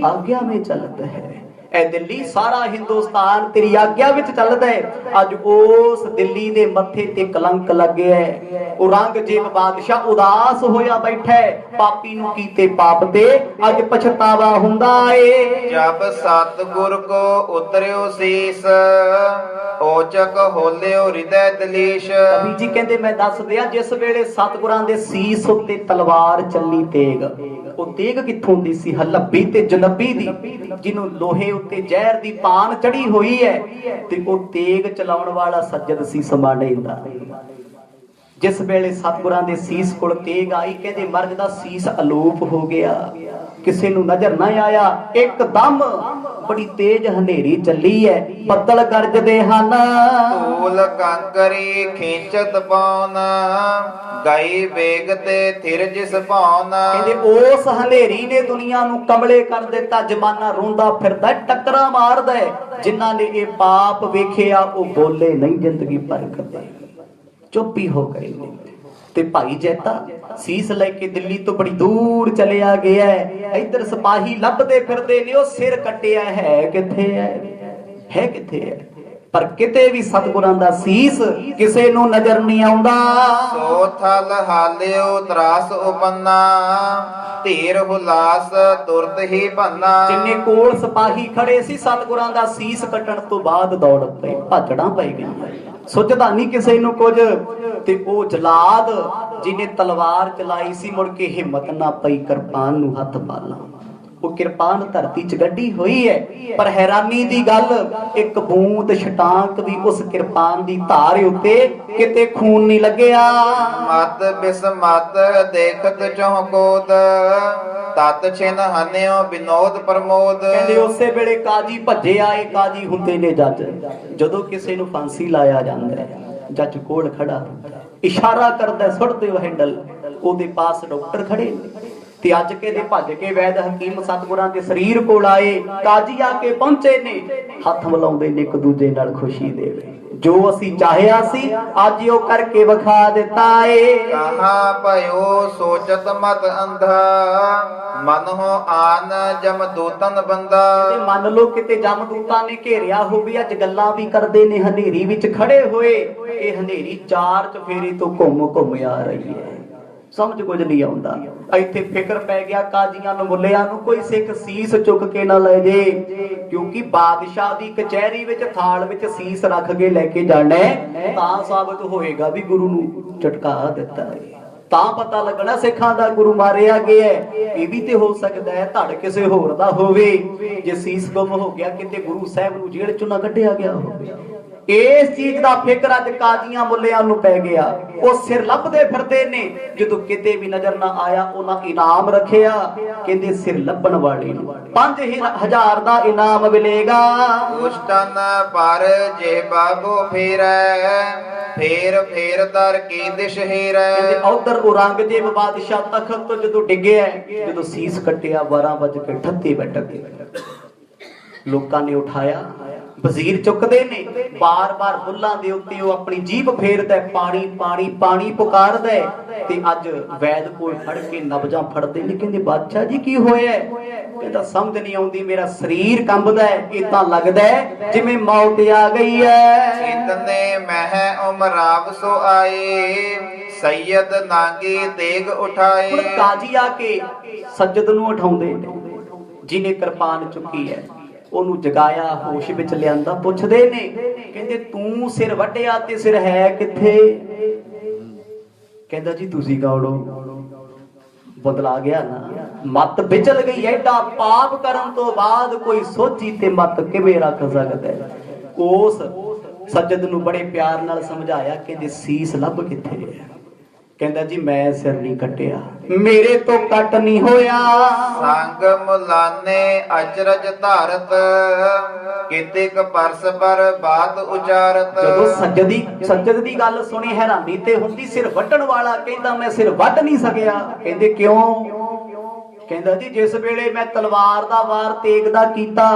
ਆਗਿਆ ਮੇਂ ਚਲਤ ਹੈ। ਇਹ ਦਿੱਲੀ ਸਾਰਾ ਹਿੰਦੁਸਤਾਨ ਤੇਰੀ ਆਗਿਆ ਵਿੱਚ ਚੱਲਦਾ ਹੈ। ਅੱਜ ਉਸ ਦਿੱਲੀ ਦੇ ਮੱਥੇ ਤੇ ਕਲੰਕ ਲੱਗਿਆ ਹੈ। ਔਰੰਗਜ਼ੇਬ ਬਾਦਸ਼ਾਹ ਉਦਾਸ ਹੋਇਆ ਬੈਠਾ ਹੈ, ਪਾਪੀ ਨੂੰ ਕੀਤੇ ਪਾਪ ਤੇ ਅੱਜ ਪਛਤਾਵਾ ਹੁੰਦਾ ਏ। ਜਬ ਸਤਿਗੁਰ ਕੋ ਉਤਰਿਓ ਸੀਸ, ਔਚਕ ਹੋਲਿਓ ਹਿਰਦੈ ਦਲੀਸ਼। ਕਵੀ ਜੀ ਕਹਿੰਦੇ ਮੈਂ ਦੱਸ ਦਿਆਂ, ਜਿਸ ਵੇਲੇ ਸਤਿਗੁਰਾਂ ਦੇ ਸੀਸ ਉੱਤੇ ਤਲਵਾਰ ਚੱਲੀ ਤੇਗ, ਉਹ ਤੇਗ ਕਿੱਥੋਂ ਦੀ ਸੀ? ਹਲੱਬੀ ਤੇ ਜਨਬੀ ਦੀ, ਜਿਹਨੂੰ ਲੋਹੇ ਉੱਤੇ ਜ਼ਹਿਰ ਦੀ ਪਾਨ ਚੜੀ ਹੋਈ ਹੈ, ਤੇ ਉਹ ਤੇਗ ਚਲਾਉਣ ਵਾਲਾ ਸੱਜਦ ਸੀ ਸਮਾਣੇ ਦਾ। ਜਿਸ ਵੇਲੇ ਸਤਿਗੁਰਾਂ ਦੇ ਸੀਸ ਕੋਲ ਤੇਗ ਆਈ, ਕਹਿੰਦੇ ਮਰਗ ਦਾ ਸੀਸ ਅਲੋਪ ਹੋ ਗਿਆ, ਕਿਸੇ ਨੂੰ ਨਜ਼ਰ ਨਾ ਆਇਆ। ਇੱਕਦਮ ਬੜੀ ਤੇਜ਼ ਹਨੇਰੀ ਚੱਲੀ ਹੈ, ਬੱਦਲ ਗਰਜਦੇ ਹਨ, ਧੂਲ ਕੰਕਰੀ ਖਿੰਚਤ ਪਾਉਨ, ਗਈ ਵੇਗ ਤੇ ਥਿਰ ਜਿਸ ਪਾਉਨ। ਕਹਿੰਦੇ ਉਸ ਹਨੇਰੀ ਨੇ ਦੁਨੀਆ ਨੂੰ ਕਮਲੇ ਕਰ ਦਿੱਤਾ, ਜਮਾਨਾ ਰੋਂਦਾ ਫਿਰਦਾ, ਟੱਕਰਾਂ ਮਾਰਦਾ। ਜਿਨ੍ਹਾਂ ਨੇ ਇਹ ਪਾਪ ਵੇਖਿਆ ਉਹ ਬੋਲੇ ਨਹੀਂ ਜ਼ਿੰਦਗੀ ਭਰ ਕਦੇ, ਚੁੱਪ ਹੀ ਹੋ ਗਏ। ਤੇ ਭਾਈ ਜੈਤਾ ਸੀਸ ਲੈ ਕੇ ਦਿੱਲੀ ਤੋਂ ਬੜੀ ਦੂਰ ਚਲਿਆ ਗਿਆ। ਇੱਧਰ ਸਿਪਾਹੀ ਲੱਭਦੇ ਫਿਰਦੇ ਨੇ, ਉਹ ਸਿਰ ਕੱਟਿਆ ਹੈ ਕਿੱਥੇ ਹੈ ਕਿੱਥੇ ਹੈ? ਪਰ ਕਿਤੇ ਵੀ ਸਤਿਗੁਰਾਂ ਦਾ ਸੀਸ ਕਿਸੇ ਨੂੰ ਨਜ਼ਰ ਨਹੀਂ ਆਉਂਦਾ। ਸੋ ਥਲ ਹਾਲਿਓ ਤਰਾਸ ਉਪੰਨਾ, ਧੀਰ ਹੁਲਾਸ ਤੁਰਤ ਹੀ ਭੰਨਾ। ਜਿੰਨੇ ਕੋਲ ਸਿਪਾਹੀ ਖੜੇ ਸੀ ਸਤਿਗੁਰਾਂ ਦਾ ਸੀਸ ਕੱਟਣ ਤੋਂ ਬਾਅਦ ਦੌੜ ਪਏ, ਭਾਜੜਾਂ ਪੈ ਗਈਆਂ, ਸੁਝਦਾ ਨਹੀਂ ਕਿਸੇ ਨੂੰ ਕੁਝ। ਤੇ ਉਹ ਜਲਾਦ ਜਿਹਨੇ ਤਲਵਾਰ ਚਲਾਈ ਸੀ, ਮੁੜ ਕੇ ਹਿੰਮਤ ਨਾ ਪਈ ਕਿਰਪਾਨ ਨੂੰ ਹੱਥ ਪਾਲਾ। ਉਹ ਕਿਰਪਾਨ ਧਰਤੀ 'ਚ ਗੱਡੀ ਹੋਈ ਹੈ, ਪਰ ਹੈਰਾਨੀ ਦੀ ਗੱਲ, ਇੱਕ ਬੂੰਦ ਛਟਾਂਕ ਵੀ ਉਸ ਕਿਰਪਾਨ ਦੀ ਧਾਰ ਉੱਤੇ ਕਿਤੇ ਖੂਨ ਨਹੀਂ ਲੱਗਿਆ। ਮਤ ਬਿਸਮਤ ਦੇਖਤ ਚੌਕੋਦ, ਤਤ ਛਿਨ ਹਨਿਓ ਬਿਨੋਦ ਪ੍ਰਮੋਦ। ਕਹਿੰਦੇ ਉਸੇ ਵੇਲੇ ਕਾਜੀ ਭੱਜੇ ਆਏ। ਕਾਜੀ ਹੁੰਦੇ ਨੇ ਜੱਜ, ਜਦੋਂ ਕਿਸੇ ਨੂੰ ਫਾਂਸੀ ਲਾਇਆ ਜਾਂਦਾ ਹੈ, ਜੱਜ ਕੋਲ ਖੜਾ ਇਸ਼ਾਰਾ ਕਰਦਾ, ਸੁੱਟ ਦਿਓ ਹੈਂਡਲ। ਉਹਦੇ ਪਾਸ ਡਾਕਟਰ ਖੜੇ ਨੇ, ਤੇ ਅੱਜ ਕਹਿੰਦੇ ਭੱਜ ਕੇ ਵੈਦ ਹਕੀਮ ਸਤਿਗੁਰਾਂ ਦੇ ਸਰੀਰ ਕੋਲ ਆਏ। ਕਾਜੀ ਆ ਕੇ ਪਹੁੰਚੇ ਨੇ, ਹੱਥ ਮਿਲਾਉਂਦੇ ਨੇ ਇੱਕ ਦੂਜੇ ਨਾਲ, ਖੁਸ਼ੀ ਦੇਵੇ ਜੋ ਅਸੀਂ ਚਾਹਿਆ ਸੀ ਅੱਜ ਉਹ ਕਰਕੇ ਵਿਖਾ ਦਿੱਤਾ ਏ। ਕਹਾ ਭਇਓ ਸੋਚਤ ਮਤ ਅੰਧਾ, ਮਨ ਹੋ ਆਨ ਜਮ ਦੂਤਨ ਬੰਦਾ। ਤੇ ਮੰਨ ਲਓ ਕਿਤੇ ਜਮਦੂਤਾਂ ਨੇ ਘੇਰਿਆ ਹੋਵੇ, ਅੱਜ ਗੱਲਾਂ ਵੀ ਕਰਦੇ ਨੇ ਹਨੇਰੀ ਵਿੱਚ ਖੜੇ ਹੋਏ। ਇਹ ਹਨੇਰੀ ਚਾਰ ਚਫੇਰੇ ਤੋਂ ਘੁੰਮ ਆ ਰਹੀ ਹੈ, ਸਮਝ ਕੁਝ ਨਹੀਂ ਆਉਂਦਾ। ਇੱਥੇ ਫਿਕਰ ਪੈ ਗਿਆ ਕਾਜ਼ੀਆਂ ਨੂੰ, ਮੁੱਲਿਆਂ ਨੂੰ, ਕੋਈ ਸਿੱਖ ਸੀਸ ਚੁੱਕ ਕੇ ਨਾ ਲੈ ਜੇ, ਕਿਉਂਕਿ ਬਾਦਸ਼ਾਹ ਦੀ ਕਚਹਿਰੀ ਵਿੱਚ ਥਾਲ ਵਿੱਚ ਸੀਸ ਰੱਖ ਕੇ ਲੈ ਕੇ ਜਾਣਾ ਤਾਂ ਸਾਬਤ ਹੋਏਗਾ ਵੀ ਗੁਰੂ ਨੂੰ ਝਟਕਾ ਦਿੱਤਾ ਹੈ, ਤਾਂ ਪਤਾ ਲੱਗਣਾ ਸਿੱਖਾਂ ਦਾ ਗੁਰੂ ਮਾਰਿਆ ਗਿਆ। ਇਹ ਵੀ ਤੇ ਹੋ ਸਕਦਾ ਹੈ ਧੜ ਕਿਸੇ ਹੋਰ ਦਾ ਹੋਵੇ, ਜੇ ਸੀਸ ਗੁੰਮ ਹੋ ਗਿਆ ਕਿਤੇ ਗੁਰੂ ਸਾਹਿਬ ਨੂੰ ਜੇਲ੍ਹ ਚੋਂ ਨਾ ਕੱਢਿਆ ਗਿਆ ਹੋਵੇ। ਇਸ ਚੀਜ਼ ਦਾ ਫਿਕਰ ਅੱਜ ਕਾਜ਼ੀਆਂ ਮੁੱਲਿਆਂ ਨੂੰ ਪੈ ਗਿਆ। ਉਹ ਸਿਰ ਲੱਭਦੇ ਫਿਰਦੇ ਨੇ, ਜਦੋਂ ਕਿਤੇ ਵੀ ਨਜ਼ਰ ਨਾ ਆਇਆ ਉਹਨਾਂ ਇਨਾਮ ਰੱਖਿਆ। ਕਹਿੰਦੇ ਸਿਰ ਲੱਭਣ ਵਾਲੇ ਨੂੰ 5000 ਦਾ ਇਨਾਮ ਮਿਲੇਗਾ। ਉਸਤਨ ਪਰ ਜੇ ਬਾਬੋ ਫੇਰੈ, ਫੇਰ ਫੇਰ ਦਰ ਕੀ ਦਿਸ਼ ਹੀਰੈ। ਕਹਿੰਦੇ ਉਧਰ ਔਰੰਗਜ਼ੇਬ ਬਾਦਸ਼ਾਹ ਤਖਤ ਤੋਂ ਜਦੋਂ ਡਿੱਗਿਆ, ਜਦੋਂ ਸੀਸ ਕੱਟਿਆ 12:38 ਮਿੰਟ ਲੋਕਾਂ ਨੇ ਉਠਾਇਆ, ਵਜ਼ੀਰ ਚੁੱਕਦੇ ਨੇ, ਬਾਰ-ਬਾਰ ਬੁੱਲਾਂ ਦੇ ਉੱਤੇ ਉਹ ਆਪਣੀ ਜੀਭ ਫੇਰਦਾ, ਪਾਣੀ ਪਾਣੀ ਪਾਣੀ ਪੁਕਾਰਦਾ। ਤੇ ਅੱਜ ਵੈਦ ਕੋਲ ਫੜ ਕੇ ਨਬਜਾਂ ਫੜਦੇ ਨੇ, ਕਹਿੰਦੇ ਬਾਦਸ਼ਾਹ ਜੀ ਕੀ ਹੋਇਆ? ਕਹਿੰਦਾ ਸਮਝ ਨਹੀਂ ਆਉਂਦੀ, ਮੇਰਾ ਸਰੀਰ ਕੰਬਦਾ ਹੈ, ਇਹ ਤਾਂ ਲੱਗਦਾ ਜਿਵੇਂ ਮੌਤ ਆ ਗਈ ਹੈ। ਇਤਨੇ ਮਹਿ ਉਮਰਾਵ ਸੋ ਆਏ, ਸੈਯਦ ਨਾਗੀ ਤੇਗ ਉਠਾਏ। ਹੁਣ ਕਾਜੀ ਆ ਕੇ ਸੱਜਦ ਨੂੰ ਉਠਾਉਂਦੇ ਨੇ, ਜਿਹਨੇ ਕਿਰਪਾਨ ਚੁੱਕੀ ਹੈ, ਉਹਨੂੰ ਜਗਾਇਆ, ਹੋਸ਼ ਵਿੱਚ ਲਿਆਂਦਾ। ਪੁੱਛਦੇ ਨੇ, ਕਹਿੰਦੇ ਤੂੰ ਸਿਰ ਵੱਢਿਆ ਤੇ ਸਿਰ ਹੈ ਕਿੱਥੇ? ਕਹਿੰਦਾ ਜੀ ਤੁਸੀਂ ਗਾਉੜੋ। ਬਦਲਾ ਗਿਆ ਨਾ, ਮੱਤ ਵਿਚਲ ਗਈ। ਐਡਾ ਪਾਪ ਕਰਨ ਤੋਂ ਬਾਅਦ ਕੋਈ ਸੋਚੀ ਤੇ ਮੱਤ ਕਿਵੇਂ ਰੱਖ ਸਕਦਾ? ਉਸ ਸੱਜਦ ਨੂੰ ਬੜੇ ਪਿਆਰ ਨਾਲ ਸਮਝਾਇਆ, ਕਹਿੰਦੇ ਸੀਸ ਲੱਭ ਕਿੱਥੇ ਹੈ? ਕਹਿੰਦਾ ਜੀ ਮੈਂ ਸਿਰ ਨਹੀਂ ਕੱਟਿਆ, ਮੇਰੇ ਤੋਂ ਕੱਟ ਨਹੀਂ ਹੋਇਆ। ਸੰਗ ਮੁਲਾਨੇ ਅਚਰਜ ਧਾਰਤ, ਕਿਤਿਕ ਪਰਸ ਪਰ ਬਾਤ ਉਚਾਰਤ। ਜਦੋਂ ਸੱਜਦ ਦੀ ਗੱਲ ਸੁਣੀ ਹੈਰਾਨੀ ਤੇ ਹੁੰਦੀ। ਸਿਰ ਵੱਢਣ ਵਾਲਾ ਕਹਿੰਦਾ ਮੈਂ ਸਿਰ ਵੱਢ ਨਹੀਂ ਸਕਿਆ। ਕਹਿੰਦੇ ਕਿਉਂ? ਕਹਿੰਦਾ ਜੀ ਜਿਸ ਵੇਲੇ ਮੈਂ ਤਲਵਾਰ ਦਾ ਵਾਰ ਤੇਗ ਦਾ ਕੀਤਾ,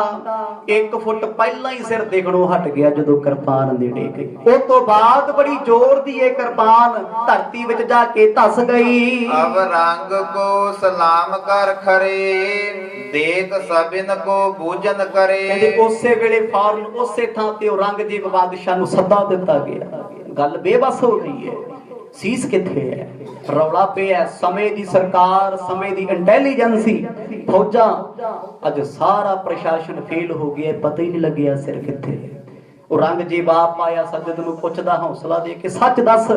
1 ਫੁੱਟ ਪਹਿਲਾਂ ਹੀ ਸਿਰ ਦਿਖਣੋਂ ਹਟ ਗਿਆ ਜਦੋਂ ਕਿਰਪਾਨ ਨੇੜੇ ਗਈ। ਉਸ ਤੋਂ ਬਾਅਦ ਬੜੀ ਜ਼ੋਰ ਦੀ ਇਹ ਕਿਰਪਾਨ ਧਰਤੀ ਵਿੱਚ ਜਾ ਕੇ ਧਸ ਗਈ। ਅਬ ਰੰਗ ਕੋ ਸਲਾਮ ਕਰ ਖਰੇ, ਦੇਖ ਸਭਿਨ ਕੋ ਬੂਜਨ ਕਰੇ। ਕਹਿੰਦੇ ਉਸੇ ਵੇਲੇ ਫੌਰਨ ਉਸੇ ਥਾਂ ਤੇ ਉਹ ਰੰਗਜੀਤ ਬਾਦਸ਼ਾਹ ਨੂੰ ਸੱਦਾ ਦਿੱਤਾ ਗਿਆ। ਗੱਲ ਬੇਬਸ ਹੋ ਗਈ ਹੈ, ਸੀਸ ਕਿੱਥੇ ਹੈ? ਰੌਲਾ ਪਿਆ। ਸਮੇਂ ਦੀ ਸਰਕਾਰ, ਸਮੇਂ ਦੀ ਇੰਟੈਲੀਜੈਂਸੀ, ਫੌਜਾਂ, ਅੱਜ ਸਾਰਾ ਪ੍ਰਸ਼ਾਸਨ ਫੇਲ ਹੋ ਗਿਆ, ਪਤਾ ਹੀ ਨਹੀਂ ਲੱਗਿਆ ਸਿਰ ਕਿੱਥੇ ਹੈ। ਉਹ ਰੰਗਜੀਤ ਬਾਪ ਆਇਆ, ਸੱਜਦ ਨੂੰ ਪੁੱਛਦਾ ਹੌਸਲਾ ਦੇ ਕੇ, ਸੱਚ ਦੱਸ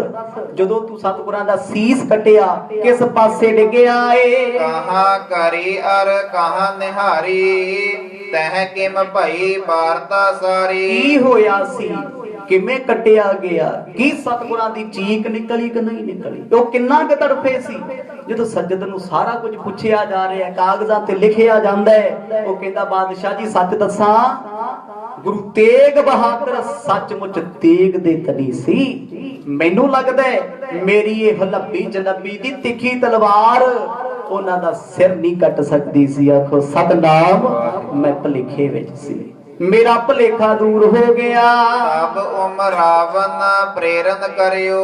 ਜਦੋਂ ਤੂੰ ਸਤਿਗੁਰਾਂ ਦਾ ਸੀਸ ਕੱਟਿਆ ਕਿਸ ਪਾਸੇ ਡਿੱਗਿਆ ਏ? ਕਹਾਂ ਕਰੀ ਅਰ ਕਹਾਂ ਨਿਹਾਰੀ, ਤਹਿ ਕਿਮ ਭਈ ਵਾਰਤਾ ਸਾਰੀ। ਕੀ ਹੋਇਆ ਸੀ? ਕਿਵੇਂ ਕੱਟਿਆ ਗਿਆ? ਕੀ ਸਤਿਗੁਰਾਂ ਦੀ ਚੀਕ ਨਿਕਲੀ ਕਿ ਨਹੀਂ ਨਿਕਲੀ? ਉਹ ਕਿੰਨਾ ਕੁ ਤੜਫੇ ਸੀ? ਜਦੋਂ ਸੱਜਦ ਨੂੰ ਸਾਰਾ ਕੁਝ ਪੁੱਛਿਆ ਜਾ ਰਿਹਾ, ਕਾਗਜ਼ਾਂ ਤੇ ਲਿਖਿਆ ਜਾਂਦਾ ਹੈ, ਉਹ ਕਹਿੰਦਾ ਬਾਦਸ਼ਾਹ ਜੀ ਸੱਚ ਦੱਸਾਂ, ਗੁਰੂ ਤੇਗ ਬਹਾਦਰ ਸੱਚਮੁੱਚ ਤੇਗ ਦੇ ਤਲੀ ਸੀ। ਮੈਨੂੰ ਲੱਗਦਾ ਮੇਰੀ ਇਹ ਹਲੱਬੀ ਜਨਬੀ ਦੀ ਤਿੱਖੀ ਤਲਵਾਰ ਉਹਨਾਂ ਦਾ ਸਿਰ ਨਹੀਂ ਕੱਟ ਸਕਦੀ ਸੀ। ਆਖੋ ਸਤਨਾਮ, ਮੈਂ ਭੁਲੇਖੇ ਵਿੱਚ ਸੀ, ਮੇਰਾ ਭੁਲੇਖਾ ਦੂਰ ਹੋ ਗਿਆ। ਤਬ ਉਮ ਰਾਵਨ ਪ੍ਰੇਰਨ ਕਰਿਓ,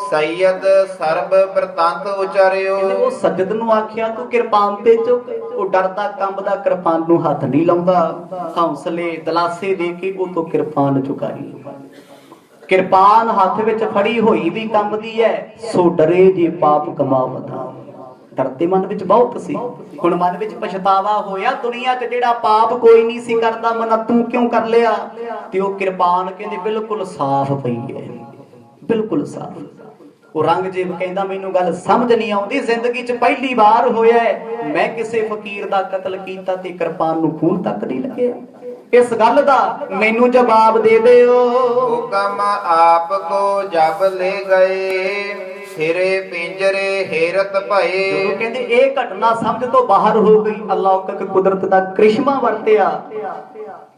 ਸੈਯਦ ਸਰਬ ਪ੍ਰਤੰਤ ਉਚਰਿਓ। ਉਹ ਸੱਜਦ ਨੂੰ ਆਖਿਆ ਤੂੰ ਕਿਰਪਾਨ ਤੇ ਚੁੱਕ। ਉਹ ਡਰਦਾ ਕੰਬਦਾ ਕਿਰਪਾਨ ਨੂੰ ਹੱਥ ਨਹੀਂ ਲਾਉਂਦਾ। ਹੌਸਲੇ ਦਲਾਸੇ ਦੇ ਕੇ ਉਹ ਤੋਂ ਕਿਰਪਾਨ ਚੁਕਾਈ। ਕਿਰਪਾਨ ਹੱਥ ਵਿੱਚ ਫੜੀ ਹੋਈ ਵੀ ਕੰਬਦੀ ਹੈ। ਸੋ ਡਰੇ ਜੇ ਪਾਪ ਕਮਾਵਦਾ। ਡਰਦੇ ਮਨ ਵਿੱਚ ਬਹੁਤ ਸੀ। ਹੁਣ ਮਨ ਵਿੱਚ ਪਛਤਾਵਾ ਹੋਇਆ, ਦੁਨੀਆ 'ਚ ਜਿਹੜਾ ਪਾਪ ਕੋਈ ਨਹੀਂ ਸੀ ਕਰਦਾ, ਮਨਾ ਤੂੰ ਕਿਉਂ ਕਰ ਲਿਆ? ਤੇ ਉਹ ਕਿਰਪਾਨ ਕਹਿੰਦੇ ਬਿਲਕੁਲ ਸਾਫ਼ ਪਈ ਹੈ, ਬਿਲਕੁਲ ਸਾਫ਼। ਉਹ ਰੰਗਜੀਤ ਕਹਿੰਦਾ ਮੈਨੂੰ ਗੱਲ ਸਮਝ ਨਹੀਂ ਆਉਂਦੀ, ਜ਼ਿੰਦਗੀ 'ਚ ਪਹਿਲੀ ਵਾਰ ਹੋਇਆ ਮੈਂ ਕਿਸੇ ਫਕੀਰ ਦਾ ਕਤਲ ਕੀਤਾ ਤੇ ਕਿਰਪਾਨ ਨੂੰ ਖੂਨ ਤੱਕ ਨਹੀਂ ਲੱਗਿਆ। ਇਸ ਗੱਲ ਦਾ ਮੈਨੂੰ ਜਵਾਬ ਦੇ ਦਿਓ। ਹੁਕਮ ਆਪ ਕੋ ਜਬ ਲੈ ਗਏ, ਫਿਰੇ ਪਿੰਜਰੇ ਹੈਰਤ ਭਏ। ਜਦੋਂ ਕਹਿੰਦੇ ਇਹ ਘਟਨਾ ਸਮਝ ਤੋਂ ਬਾਹਰ ਹੋ ਗਈ, ਅਲੌਕਿਕ ਕੁਦਰਤ ਦਾ ਕ੍ਰਿਸ਼ਮਾ ਵਰਤਿਆ।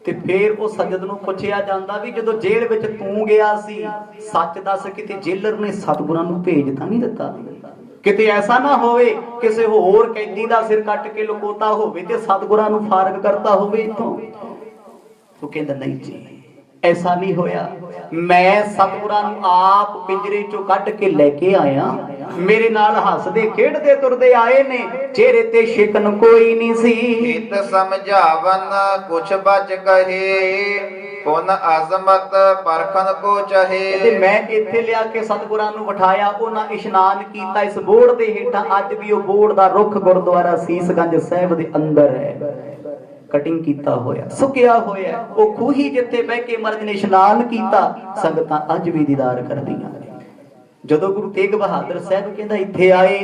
ਤੇ ਫੇਰ ਉਹ ਸੱਜਦ ਨੂੰ ਪੁੱਛਿਆ ਜਾਂਦਾ ਵੀ ਜਦੋਂ ਜੇਲ੍ਹ ਵਿੱਚ ਤੂੰ ਗਿਆ ਸੀ, ਸੱਚ ਦੱਸ ਕਿਤੇ ਜੇਲਰ ਨੇ ਸਤਿਗੁਰਾਂ ਨੂੰ ਭੇਜ ਤਾਂ ਨਹੀਂ ਦਿੱਤਾ? ਕਿਤੇ ਐਸਾ ਨਾ ਹੋਵੇ ਕਿਸੇ ਹੋਰ ਕੈਦੀ ਦਾ ਸਿਰ ਕੱਟ ਕੇ ਲੁਕੋਤਾ ਹੋਵੇ ਤੇ ਸਤਿਗੁਰਾਂ ਨੂੰ ਫਾਰਗ ਕਰਤਾ ਹੋਵੇ ਇੱਥੋਂ। ਉਹ ਕਹਿੰਦਾ ਨਹੀਂ ਜੀ, ਐਸਾ ਨਹੀਂ ਹੋਇਆ। ਮੈਂ ਸਤਿਗੁਰਾਂ ਨੂੰ ਆਪ ਪਿੰਜਰੇ ਚੋਂ ਕੱਢ ਕੇ ਲੈ ਕੇ ਆਇਆ। ਮੇਰੇ ਨਾਲ ਹੱਸਦੇ ਖੇਡਦੇ ਤੁਰਦੇ ਆਏ ਨੇ, ਚਿਹਰੇ ਤੇ ਸ਼ਿਕਨ ਕੋਈ ਨਹੀਂ ਸੀ। ਹਿਤ ਸਮਝਾਵਨ ਕੁਛ ਬਚ ਕਹੇ, ਪੁਨ ਅਜ਼ਮਤ ਪਰਖਨ ਕੋ ਚਹੇ। ਤੇ ਮੈਂ ਇੱਥੇ ਲਿਆ ਕੇ ਸਤਿਗੁਰਾਂ ਨੂੰ ਬਿਠਾਇਆ, ਉਹਨਾਂ ਇਸ਼ਨਾਨ ਕੀਤਾ ਇਸ ਬੋੜ ਦੇ ਹੇਠਾਂ। ਅੱਜ ਵੀ ਉਹ ਬੋੜ ਦਾ ਰੁੱਖ ਗੁਰਦੁਆਰਾ ਸੀਸਗੰਜ ਸਾਹਿਬ ਦੇ ਅੰਦਰ ਹੈ, ਕਟਿੰਗ ਕੀਤਾ ਹੋਇਆ, ਸੁੱਕਿਆ ਹੋਇਆ। ਉਹ ਖੂਹੀ ਜਿੱਥੇ ਬਹਿ ਕੇ ਮਹਾਰਾਜ ਨੇ ਇਸ਼ਨਾਨ ਕੀਤਾ, ਸੰਗਤਾਂ ਅੱਜ ਵੀ ਦੀਦਾਰ ਕਰਦੀਆਂ ਨੇ। ਜਦੋਂ ਗੁਰੂ ਤੇਗ ਬਹਾਦਰ ਸਾਹਿਬ ਕਹਿੰਦਾ ਇੱਥੇ ਆਏ,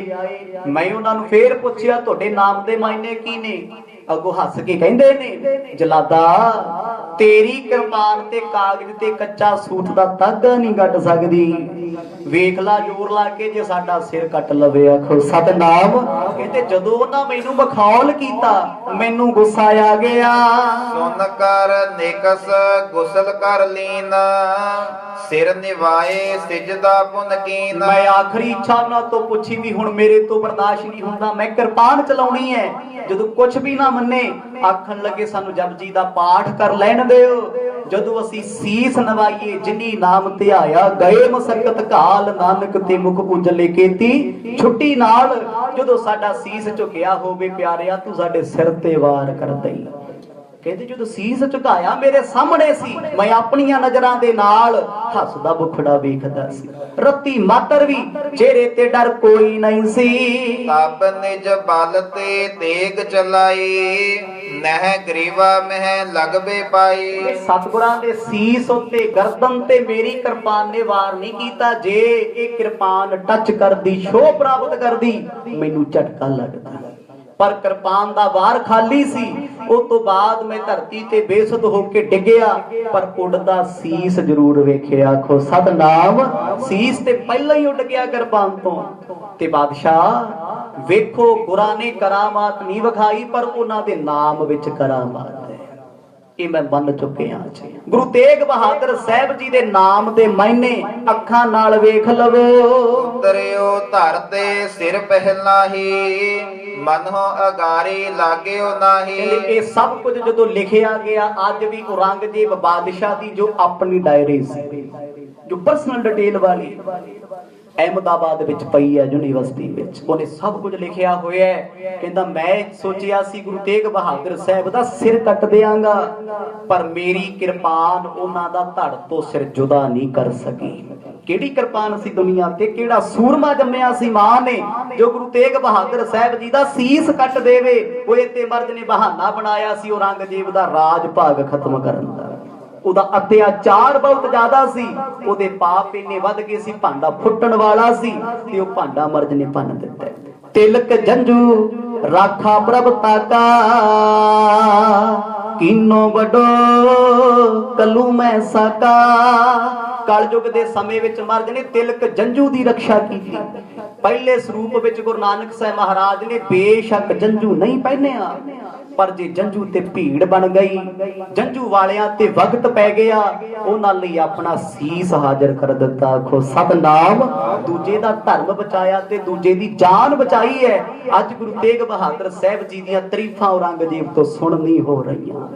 ਮੈਂ ਉਹਨਾਂ ਨੂੰ ਫੇਰ ਪੁੱਛਿਆ ਤੁਹਾਡੇ ਨਾਮ ਦੇ ਮਾਇਨੇ ਕੀ ਨੇ? ਅੱਗੋਂ ਹੱਸ ਕੇ ਕਹਿੰਦੇ ਨੇ, ਜਲਾਦਾ ਤੇਰੀ ਕਿਰਪਾਨ ਤੇ ਕਾਗਜ਼ ਤੇ ਕੱਚਾ ਸੂਤ ਦਾ ਧਾਗਾ ਨਹੀਂ ਕੱਟ ਸਕਦੀ। ਵੇਖ ਲਾ ਜ਼ੋਰ ਲਾ ਕੇ ਜੇ ਸਾਡਾ ਸਿਰ ਕੱਟ ਲਵੇ। ਆਖੋ ਸਤਨਾਮ। ਕਹਿੰਦੇ ਜਦੋਂ ਉਹਨਾਂ ਮੈਨੂੰ ਬਖੌਲ ਕੀਤਾ, ਮੈਨੂੰ ਗੁੱਸਾ ਆ ਗਿਆ। ਸੁਨ ਕਰ ਨਿਕਸ ਗੁਸਲ ਕਰ ਲੀਨ, ਸਿਰ ਨਿਵਾਏ ਸਿਜਦਾ ਪੁਨ ਕੀਨ। ਮੈਂ ਆਖਰੀ ਇੱਛਾ ਉਹਨਾਂ ਤੋਂ ਪੁੱਛੀ ਵੀ ਹੁਣ ਮੇਰੇ ਤੋਂ ਬਰਦਾਸ਼ਤ ਨਹੀਂ ਹੁੰਦਾ, ਮੈਂ ਕਿਰਪਾਨ ਚਲਾਉਣੀ ਹੈ। ਜਦੋਂ ਕੁਝ ਵੀ ਨਾ ਮੰਨੇ, ਆਖਣ ਲੱਗੇ ਸਾਨੂੰ ਜਪਜੀ ਦਾ ਪਾਠ ਕਰ ਲੈਣ ਦਿਓ। ਜਦੋਂ ਅਸੀਂ ਸੀਸ ਨਵਾਈਏ, ਜਿਨੀ ਨਾਮ ਧਿਆਇਆ ਗਏ ਮਸਕਤ ਘਾਲ, ਨਾਨਕ ਤੇ ਮੁਖ ਉਜਲੇ ਕੀਤੀ ਛੁੱਟੀ ਨਾਲ। ਜਦੋਂ ਸਾਡਾ ਸੀਸ ਝੁਕਿਆ ਹੋਵੇ, ਪਿਆਰਿਆ ਤੂੰ ਸਾਡੇ ਸਿਰ ਤੇ ਵਾਰ ਕਰ ਦਈ। ਕਹਿੰਦੇ ਜਦੋਂ ਸੀਸ ਝੁਕਾਇਆ ਮੇਰੇ ਸਾਹਮਣੇ ਸੀ, ਮੈਂ ਆਪਣੀਆਂ ਨਜ਼ਰਾਂ ਦੇ ਨਾਲ ਹੱਸਦਾ ਬੁਖੜਾ ਵੇਖਦਾ ਸੀ। ਰੱਤੀ ਮਾਤਰ ਵੀ ਚਿਹਰੇ ਤੇ ਡਰ ਕੋਈ ਨਹੀਂ ਸੀ। ਤਬ ਨਿਜ ਬਲ ਤੇ ਤੇਗ ਚਲਾਈ, ਨਹਿ ਗਰੀਵਾ ਮਹਿ ਲਗਬੇ ਪਾਈ। ਸਤਿਗੁਰਾਂ ਦੇ ਸੀਸ ਉੱਤੇ ਗਰਦਨ ਤੇ ਮੇਰੀ ਕਿਰਪਾਨ ਨੇ ਵਾਰ ਨਹੀਂ ਕੀਤਾ। ਜੇ ਇਹ ਕਿਰਪਾਨ ਟੱਚ ਕਰਦੀ, ਸ਼ੋਅ ਪ੍ਰਾਪਤ ਕਰਦੀ, ਮੈਨੂੰ ਝਟਕਾ ਲੱਗਦਾ। ਪਰ ਕਿਰਪਾਨ ਦਾ ਵਾਰ ਖਾਲੀ ਸੀ। ਉਸ ਤੋਂ ਬਾਅਦ ਮੈਂ ਧਰਤੀ ਤੇ ਬੇਸੁੱਧ ਹੋ ਕੇ ਡਿੱਗਿਆ, ਪਰ ਉੱਡਦਾ ਸੀਸ ਜ਼ਰੂਰ ਵੇਖਿਆ। ਆਖੋ ਸਤਨਾਮ। ਸੀਸ ਤੇ ਪਹਿਲਾਂ ਹੀ ਉੱਡ ਗਿਆ ਕਿਰਪਾਨ ਤੋਂ। ਤੇ ਬਾਦਸ਼ਾਹ ਵੇਖੋ, ਗੁਰਾਂ ਨੇ ਕਰਾਮਾਤ ਨਹੀਂ ਵਿਖਾਈ, ਪਰ ਉਹਨਾਂ ਦੇ ਨਾਮ ਵਿੱਚ ਕਰਾਮਾਤ ਹੈ। ਇਹ ਮੈਂ ਮੰਨ ਚੁੱਕਿਆ ਜੀ। ਗੁਰੂ ਤੇਗ ਬਹਾਦਰ ਸਾਹਿਬ ਜੀ ਦੇ ਨਾਮ ਦੇ ਮਾਇਨੇ ਅੱਖਾਂ ਨਾਲ ਵੇਖ ਲਵੋ। ਉਤਰਿਓ ਧਰ ਤੇ ਸਿਰ ਪਹਿਲਾ ਹੀ, ਮਨੋ ਅਗਾਰੀ ਲਾਗਿਓ ਨਾਹੀ। ਇਹ ਸਭ ਕੁਝ ਜਦੋਂ ਲਿਖਿਆ ਗਿਆ, ਅੱਜ ਵੀ ਔਰੰਗਜ਼ੇਬ ਬਾਦਸ਼ਾਹ ਦੀ ਜੋ ਆਪਣੀ ਡਾਇਰੀ ਸੀ, ਜੋ ਪਰਸਨਲ ਡਿਟੇਲ ਵਾਲੀ, ਅਹਿਮਦਾਬਾਦ ਵਿੱਚ ਪਈ ਹੈ ਯੂਨੀਵਰਸਿਟੀ ਵਿੱਚ, ਉਹਨੇ ਸਭ ਕੁਝ ਲਿਖਿਆ ਹੋਇਆ ਹੈ। ਕਹਿੰਦਾ ਮੈਂ ਸੋਚਿਆ ਸੀ ਗੁਰੂ ਤੇਗ ਬਹਾਦਰ ਸਾਹਿਬ ਦਾ ਸਿਰ ਕੱਟ ਦਿਆਂਗਾ, ਪਰ ਮੇਰੀ ਕਿਰਪਾਨ ਉਹਨਾਂ ਦਾ ਧੜ ਤੋਂ ਸਿਰ ਜੁਦਾ ਨਹੀਂ ਕਰ ਸਕੀ। ਕਿਹੜੀ ਕਿਰਪਾਨ ਸੀ ਦੁਨੀਆ ਤੇ, ਕਿਹੜਾ ਸੂਰਮਾ ਜੰਮਿਆ ਸੀ ਮਾਂ ਨੇ ਜੋ ਗੁਰੂ ਤੇਗ ਬਹਾਦਰ ਸਾਹਿਬ ਜੀ ਦਾ ਸੀਸ ਕੱਟ ਦੇਵੇ। ਉਹ ਤੇ ਮਰਦ ਨੇ ਬਹਾਨਾ ਬਣਾਇਆ ਸੀ ਔਰੰਗਜ਼ੇਬ ਦਾ ਰਾਜ ਭਾਗ ਖਤਮ ਕਰਨ ਦਾ। ਉਹਦਾ ਅਤਿਆਚਾਰ ਬਹੁਤ ਜ਼ਿਆਦਾ ਸੀ, ਉਹਦੇ ਪਾਪ ਇੰਨੇ ਵੱਧ ਗਏ ਸੀ, ਭਾਂਡਾ ਫੁੱਟਣ ਵਾਲਾ ਸੀ, ਤੇ ਉਹ ਭਾਂਡਾ ਮਰਦ ਨੇ ਭੰਨ ਦਿੱਤਾ। ਤਿਲਕ ਜੰਝੂ ਰਾਖਾ ਪ੍ਰਭ ਤਾਕਾ, ਕੀਨੋ ਵੱਡੋ ਕਲੂ ਮੈਂ ਸਾਕਾ। ਕਲਯੁਗ ਦੇ ਸਮੇਂ ਵਿੱਚ ਮਰਦ ਨੇ ਤਿਲਕ ਜੰਝੂ ਦੀ ਰੱਖਿਆ ਕੀਤੀ। ਪਹਿਲੇ ਸਰੂਪ ਵਿੱਚ ਗੁਰੂ ਨਾਨਕ ਸਾਹਿਬ ਮਹਾਰਾਜ ਨੇ ਬੇਸ਼ੱਕ ਜੰਝੂ ਨਹੀਂ ਪਹਿਨਿਆ, ਪਰ ਜੇ ਜੰਝੂ ਤੇ ਭੀੜ ਬਣ ਗਈ, ਜੰਝੂ ਵਾਲਿਆਂ ਤੇ ਵਕਤ ਪੈ ਗਿਆ, ਉਹਨਾਂ ਲਈ ਆਪਣਾ ਸੀਸ ਹਾਜ਼ਰ ਕਰ ਦਿੱਤਾ। ਆਖੋ ਸਤਨਾਮ। ਦੂਜੇ ਦਾ ਧਰਮ ਬਚਾਇਆ ਤੇ ਦੂਜੇ ਦੀ ਜਾਨ ਬਚਾਈ ਹੈ। ਅੱਜ ਗੁਰੂ ਤੇਗ ਬਹਾਦਰ ਸਾਹਿਬ ਜੀ ਦੀਆਂ ਤਾਰੀਫਾਂ ਔਰੰਗਜ਼ੇਬ ਤੋਂ ਸੁਣਨੀ ਹੋ ਰਹੀਆਂ।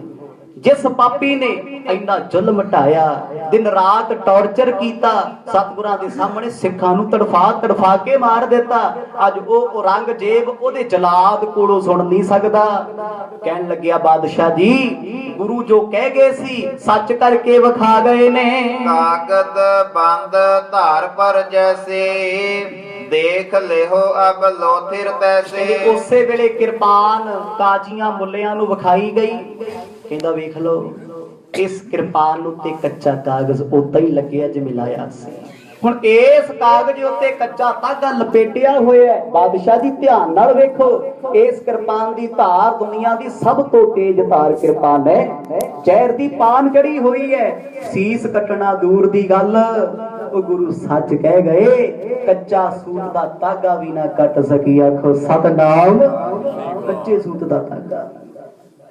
ਜਿਸ ਪਾਪੀ ਨੇ ਇੰਨਾ ਜ਼ੁਲਮ ਢਾਇਆ, ਦਿਨ ਰਾਤ ਟੌਰਚਰ ਕੀਤਾ, ਸਤਿਗੁਰਾਂ ਦੇ ਸਾਹਮਣੇ ਸਿੱਖਾਂ ਨੂੰ ਤੜਫਾ ਕੇ ਮਾਰ ਦਿੱਤਾ, ਅੱਜ ਉਹ ਔਰੰਗਜ਼ੇਬ ਉਹਦੇ ਜਲਾਦ ਕੋਲੋਂ ਸੁਣ ਨਹੀਂ ਸਕਦਾ। ਕਹਿਣ ਲੱਗਿਆ ਬਾਦਸ਼ਾਹ ਜੀ, ਗੁਰੂ ਜੋ ਕਹਿ ਗਏ ਸੀ ਸੱਚ ਕਰਕੇ ਵਿਖਾ ਗਏ ਨੇ। ਕਾਗਦ ਬੰਦ ਧਾਰ ਪਰ ਜੈਸੇ, ਦੇਖ ਲਿਓ ਅਬ ਲੋਥਿਰ ਤੈਸੇ। ਉਸੇ ਵੇਲੇ ਕਿਰਪਾਨ ਕਾਜੀਆਂ ਮੁੱਲਿਆਂ ਨੂੰ ਵਿਖਾਈ ਗਈ। ਕਹਿੰਦਾ ਵੇਖ ਲਓ, ਇਸ ਕਿਰਪਾਨ ਉੱਤੇ ਕੱਚਾ ਕਾਗਜ਼ ਉਦਾਂ ਹੀ ਲੱਗਿਆ ਜਿਵੇਂ ਲਾਇਆ ਸੀ। ਹੁਣ ਇਸ ਕਾਗਜ਼ ਉੱਤੇ ਕੱਚਾ ਧਾਗਾ ਲਪੇਟਿਆ ਹੋਇਆ ਹੈ। ਬਾਦਸ਼ਾਹ ਜੀ ਧਿਆਨ ਨਾਲ ਵੇਖੋ, ਇਸ ਕਿਰਪਾਨ ਦੀ ਧਾਰ ਦੁਨੀਆ ਦੀ ਸਭ ਤੋਂ ਤੇਜ਼ ਧਾਰ ਕਿਰਪਾਨ ਹੈ। ਜ਼ਹਿਰ ਦੀ ਪਾਨ ਚੜੀ ਹੋਈ ਹੈ। ਸੀਸ ਕੱਟਣਾ ਦੂਰ ਦੀ ਗੱਲ, ਉਹ ਗੁਰੂ ਸੱਚ ਕਹਿ ਗਏ, ਕੱਚਾ ਸੂਤ ਦਾ ਧਾਗਾ ਵੀ ਨਾ ਕੱਟ ਸਕੀ। ਆਖੋ ਸਤਨਾਮ। ਕੱਚੇ ਸੂਤ ਦਾ ਧਾਗਾ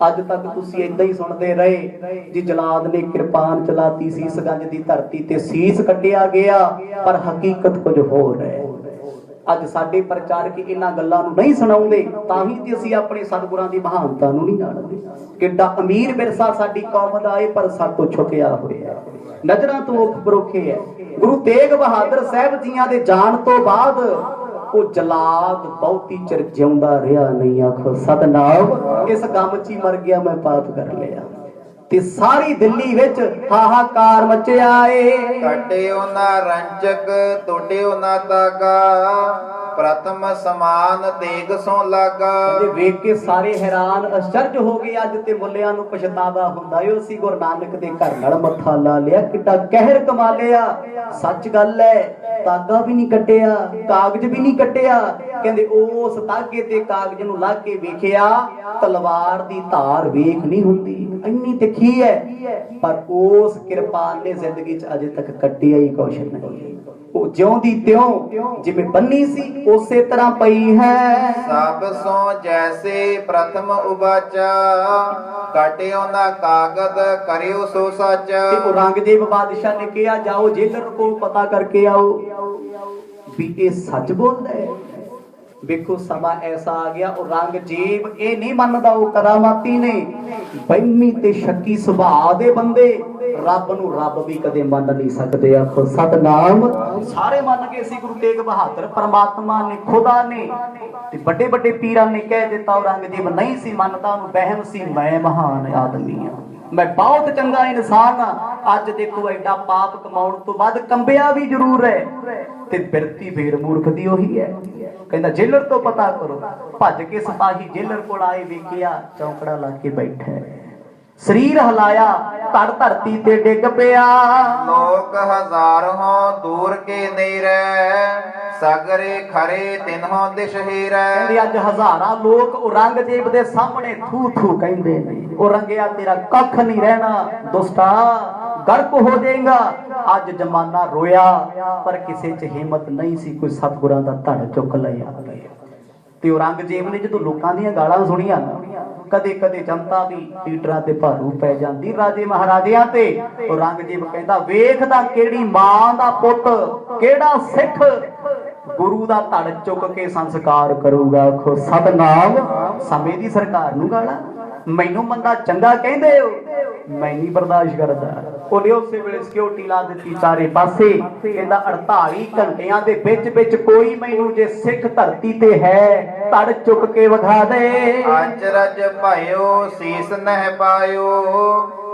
ਅੱਜ ਤੱਕ ਤੁਸੀਂ ਏਦਾਂ ਹੀ ਸੁਣਦੇ ਰਹੇ ਜੀ, ਜਲਾਦ ਨੇ ਕਿਰਪਾਨ ਚਲਾਤੀ, ਸੀਸਗੰਜ ਦੀ ਧਰਤੀ ਤੇ ਸੀਸ ਕੱਟਿਆ ਗਿਆ, ਪਰ ਹਕੀਕਤ ਕੁਝ ਹੋਰ ਹੈ। ਅੱਜ ਸਾਡੇ ਪ੍ਰਚਾਰਕ ਇਹਨਾਂ ਗੱਲਾਂ ਨੂੰ ਨਹੀਂ ਸੁਣਾਉਂਦੇ, ਤਾਂ ਹੀ ਤੇ ਅਸੀਂ ਆਪਣੇ ਸਤਿਗੁਰਾਂ ਦੀ ਮਹਾਨਤਾ ਨੂੰ ਨਹੀਂ ਜਾਣਦੇ। ਕਿੱਡਾ ਅਮੀਰ ਵਿਰਸਾ ਸਾਡੀ ਕੌਮ ਦਾ ਹੈ, ਪਰ ਸਾਤੋਂ ਛੁਪਿਆ ਹੋਇਆ, ਨਜ਼ਰਾਂ ਤੋਂ ਬਰੋਖੇ ਹੈ। ਗੁਰੂ ਤੇਗ ਬਹਾਦਰ ਸਾਹਿਬ ਜੀਆਂ ਦੇ ਜਾਣ ਤੋਂ ਬਾਅਦ ਉਹ ਜਲਾਦ ਬਹੁਤੀ ਚਿਰ ਜਿਉਂਦਾ ਰਿਹਾ ਨਹੀਂ। ਆਖੋ ਸਤਨਾਮ। ਇਸ ਗਮ 'ਚ ਹੀ ਮਰ ਗਿਆ, ਮੈਂ ਪਾਪ ਕਰ ਲਿਆ। ਤੇ ਸਾਰੀ ਦਿੱਲੀ ਵਿੱਚ ਹਾਹਾਕਾਰ ਮਚਿਆ ਏ। ਕੱਟਿਓ ਨਾ ਰੰਜਕ, ਟੁੱਟਿਓ ਨਾ ਤਾਗਾ, ਪ੍ਰਥਮ ਸਮਾਨ ਤੇਗ ਸੋ ਲਾਗਾ। ਵੇਖ ਕੇ ਸਾਰੇ ਹੈਰਾਨ ਅਚਰਜ ਹੋ ਗਏ। ਅੱਜ ਤੇ ਮੁੱਲਿਆਂ ਨੂੰ ਪਛਤਾਵਾ ਹੁੰਦਾ ਏ, ਅਸੀਂ ਗੁਰੂ ਨਾਨਕ ਦੇ ਘਰ ਨਾਲ ਮੱਥਾ ਲਾ ਲਿਆ, ਕਿੱਡਾ ਕਹਿਰ ਕਮਾ ਲਿਆ। ਸੱਚ ਗੱਲ ਹੈ, ਤਾਗਾ ਵੀ ਨਹੀਂ ਕੱਟਿਆ, ਕਾਗਜ਼ ਵੀ ਨਹੀਂ ਕੱਟਿਆ। ਕਹਿੰਦੇ ਉਸ ਤਾਗੇ ਤੇ ਕਾਗਜ਼ ਨੂੰ ਲਾ ਕੇ ਵੇਖਿਆ, ਤਲਵਾਰ ਦੀ ਧਾਰ ਵੇਖ ਨਹੀਂ ਹੁੰਦੀ, ਇੰਨੀ ਤਿੱਖੀ ਹੈ। ਪਰ ਉਸ ਕਿਰਪਾਨ ਨੇ ਜ਼ਿੰਦਗੀ 'ਚ ਅਜੇ ਤੱਕ ਕੱਟਿਆ ਹੀ ਕੁਛ ਨਹੀਂ। ਉਹ ਜਿਉਂ ਦੀ ਤਿਉਂ ਜਿਵੇਂ ਬੰਨੀ ਸੀ ਉਸੇ ਤਰ੍ਹਾਂ ਪਈ ਹੈ। ਸਭ ਸੋ ਜੈਸੇ ਪ੍ਰਥਮ ਉਬਾਚਾ, ਕਾਟਿਓ ਨਾ ਕਾਗਦ ਕਰਿਓ ਸੋ ਸੱਚ। ਤੇ ਔਰੰਗਜ਼ੇਬ ਬਾਦਸ਼ਾਹ ਨੇ ਕਿਹਾ, ਜਾਓ ਜੇਲਰ ਕੋਲ ਪਤਾ ਕਰਕੇ ਆਓ ਵੀ ਇਹ ਸੱਚ ਬੋਲਦਾ ਹੈ। ਵੇਖੋ ਸਮਾਂ ਐਸਾ ਆ ਗਿਆ, ਔਰੰਗਜ਼ੇਬ ਇਹ ਨਹੀਂ ਮੰਨਦਾ, ਉਹ ਕਰਾਮਾਤੀ ਨੇ। ਬਹਿਮੀ ਤੇ ਸ਼ੱਕੀ ਸੁਭਾਅ ਦੇ ਬੰਦੇ ਰੱਬ ਨੂੰ ਰੱਬ ਵੀ ਕਦੇ ਮੰਨ ਨਹੀਂ ਸਕਦੇ। ਆਖੋ ਸਤਨਾਮ। ਸਾਰੇ ਮੰਨ ਗਏ ਸੀ ਗੁਰੂ ਤੇਗ ਬਹਾਦਰ ਪਰਮਾਤਮਾ ਨੇ, ਖੁਦਾ ਨੇ, ਤੇ ਵੱਡੇ ਵੱਡੇ ਪੀਰਾਂ ਨੇ ਕਹਿ ਦਿੱਤਾ। ਔਰੰਗਜ਼ੇਬ ਨਹੀਂ ਸੀ ਮੰਨਦਾ, ਉਹਨੂੰ ਵਹਿਮ ਸੀ, ਮੈਂ ਮਹਾਨ ਆਦਮੀ ਹਾਂ, ਮੈਂ ਬਹੁਤ ਚੰਗਾ ਇਨਸਾਨ ਹਾਂ। ਅੱਜ ਦੇਖੋ ਐਡਾ ਪਾਪ ਕਮਾਉਣ ਤੋਂ ਬਾਅਦ ਕੰਬਿਆ ਵੀ ਜ਼ਰੂਰ ਹੈ, ਤੇ ਬਿਰਤੀ ਫੇਰ ਮੂਰਖ ਦੀ ਉਹੀ ਹੈ। ਕਹਿੰਦਾ ਜੇਲਰ ਤੋਂ ਪਤਾ ਕਰੋ। ਭੱਜ ਕੇ ਸਿਪਾਹੀ ਜੇਲਰ ਕੋਲ ਆਏ, ਵੇਖਿਆ ਚੌਂਕੜਾ ਲਾ ਕੇ ਬੈਠਾ ਹੈ, ਸਰੀਰ ਹਿਲਾਇਆ, ਧੜ ਧਰਤੀ ਤੇ ਡਿੱਗ ਪਿਆ। ਲੋਕ ਹਜ਼ਾਰ ਹੋ ਦੂਰ ਕੇ ਨਹੀਂ ਰਹਿ, ਸਗਰੇ ਖਰੇ ਤਿਨਹੋਂ ਦਿਸ਼ ਹੀਰੈ। ਕਹਿੰਦੇ ਅੱਜ ਹਜ਼ਾਰਾਂ ਲੋਕ ਔਰੰਗਜ਼ੇਬ ਦੇ ਸਾਹਮਣੇ ਥੂ ਥੂ ਕਹਿੰਦੇ ਨੇ, ਉਹ ਰੰਗਿਆ ਤੇਰਾ ਕੱਖ ਨਹੀਂ ਰਹਿਣਾ, ਦੁਸ਼ਟਾ ਗਰਕ ਹੋ ਜਾਏਗਾ। ਅੱਜ ਜ਼ਮਾਨਾ ਰੋਇਆ ਪਰ ਕਿਸੇ 'ਚ ਹਿੰਮਤ ਨਹੀਂ ਸੀ, ਕੋਈ ਸਤਿਗੁਰਾਂ ਦਾ ਧੜ ਚੁੱਕ ਲਿਆ। ਤੇ ਔਰੰਗਜ਼ੇਬ ਨੇ ਜਦੋਂ ਲੋਕਾਂ ਦੀਆਂ ਗਾਲਾਂ ਸੁਣੀਆਂ ਨਾ, ਕਦੇ ਕਦੇ ਜਨਤਾ ਵੀ ਲੀਡਰਾਂ ਤੇ ਭਾਰੂ ਪੈ ਜਾਂਦੀ, ਰਾਜੇ ਮਹਾਰਾਜਿਆਂ ਤੇ। ਔਰੰਗਜ਼ੇਬ ਕਹਿੰਦਾ ਵੇਖਦਾ ਕਿਹੜੀ ਮਾਂ ਦਾ ਪੁੱਤ, ਕਿਹੜਾ ਸਿੱਖ ਗੁਰੂ ਦਾ ਧੜ ਚੁੱਕ ਕੇ ਸੰਸਕਾਰ ਕਰੂਗਾ। ਆਖੋ ਸਤਨਾਮ। ਸਮੇਂ ਦੀ ਸਰਕਾਰ ਨੂੰ ਗਾਲਾਂ, ਮੈਨੂੰ ਮੰਦਾ ਚੰਗਾ ਕਹਿੰਦੇ ਹੋ, ਮੈਂ ਨਹੀਂ ਬਰਦਾਸ਼ਤ ਕਰਦਾ। ਉਹਨੇ ਉਸੇ ਵੇਲੇ ਸਿਕਿਉਰਿਟੀ ਲਾ ਦਿੱਤੀ ਚਾਰੇ ਪਾਸੇ। ਕਹਿੰਦਾ 48 ਘੰਟਿਆਂ ਦੇ ਵਿੱਚ ਕੋਈ ਮੈਨੂੰ ਜੇ ਸਿੱਖ ਧਰਤੀ ਤੇ ਹੈ ਧੜ ਚੁੱਕ ਕੇ ਵਿਖਾ ਦੇ। ਅਚਰਜ ਭਇਓ ਸੀਸ ਨਹਿ ਪਾਇਓ,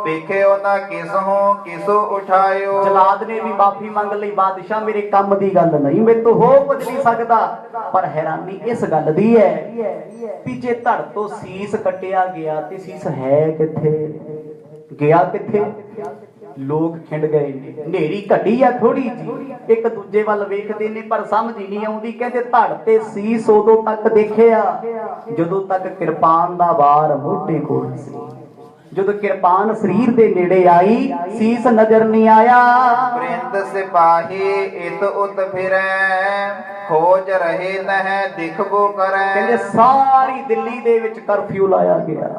ਵੇਖਿਓ ਨਾ ਕਿਸੋ ਉਠਾਇਓ। ਜਲਾਦ ਨੇ ਵੀ ਮਾਫੀ ਮੰਗ ਲਈ, ਬਾਦਸ਼ਾਹ ਮੇਰੇ ਕੰਮ ਦੀ ਗੱਲ ਨਹੀਂ, ਮੇਰੇ ਤੋਂ ਹੋ ਕੁਝ ਨਹੀਂ ਸਕਦਾ। ਪਰ ਹੈਰਾਨੀ ਇਸ ਗੱਲ ਦੀ ਹੈ ਵੀ ਜੇ ਧੜ ਤੋਂ ਸੀਸ ਕੱਟਿਆ ਗਿਆ ਤੇ ਸੀਸ ਹੈ ਕਿੱਥੇ, ਗਿਆ ਕਿੱਥੇ? ਲੋਕ ਖਿੰਡ ਗਏ ਨੇ, ਹਨੇਰੀ ਘਟੀ ਆ ਥੋੜੀ ਜੀ, ਇੱਕ ਦੂਜੇ ਵੱਲ ਵੇਖਦੇ ਨੇ ਪਰ ਸਮਝ ਹੀ ਨਹੀਂ ਆਉਂਦੀ। ਕਹਿੰਦੇ ਧੜ ਤੇ ਸੀਸ ਉਦੋਂ ਤੱਕ ਦੇਖਿਆ ਜਦੋਂ ਤੱਕ ਕਿਰਪਾਨ ਦਾ ਵਾਰ ਮੋਢੇ ਕੋਲ ਸੀ। ਜਦੋਂ ਕਿਰਪਾਨ ਸਰੀਰ ਦੇ ਨੇੜੇ ਆਈ ਸੀਸ ਨਜ਼ਰ ਨਹੀਂ ਆਇਆ। ਪ੍ਰਿੰਦ ਸਿਪਾਹੀ ਇਤ ਉਤ ਫਿਰੈ, ਖੋਜ ਰਹੇ ਨਹਿ ਦਿਖਬੋ ਕਰੈ। ਕਹਿੰਦੇ ਸਾਰੀ ਦਿੱਲੀ ਦੇ ਵਿੱਚ ਕਰਫਿਊ ਲਾਇਆ ਗਿਆ,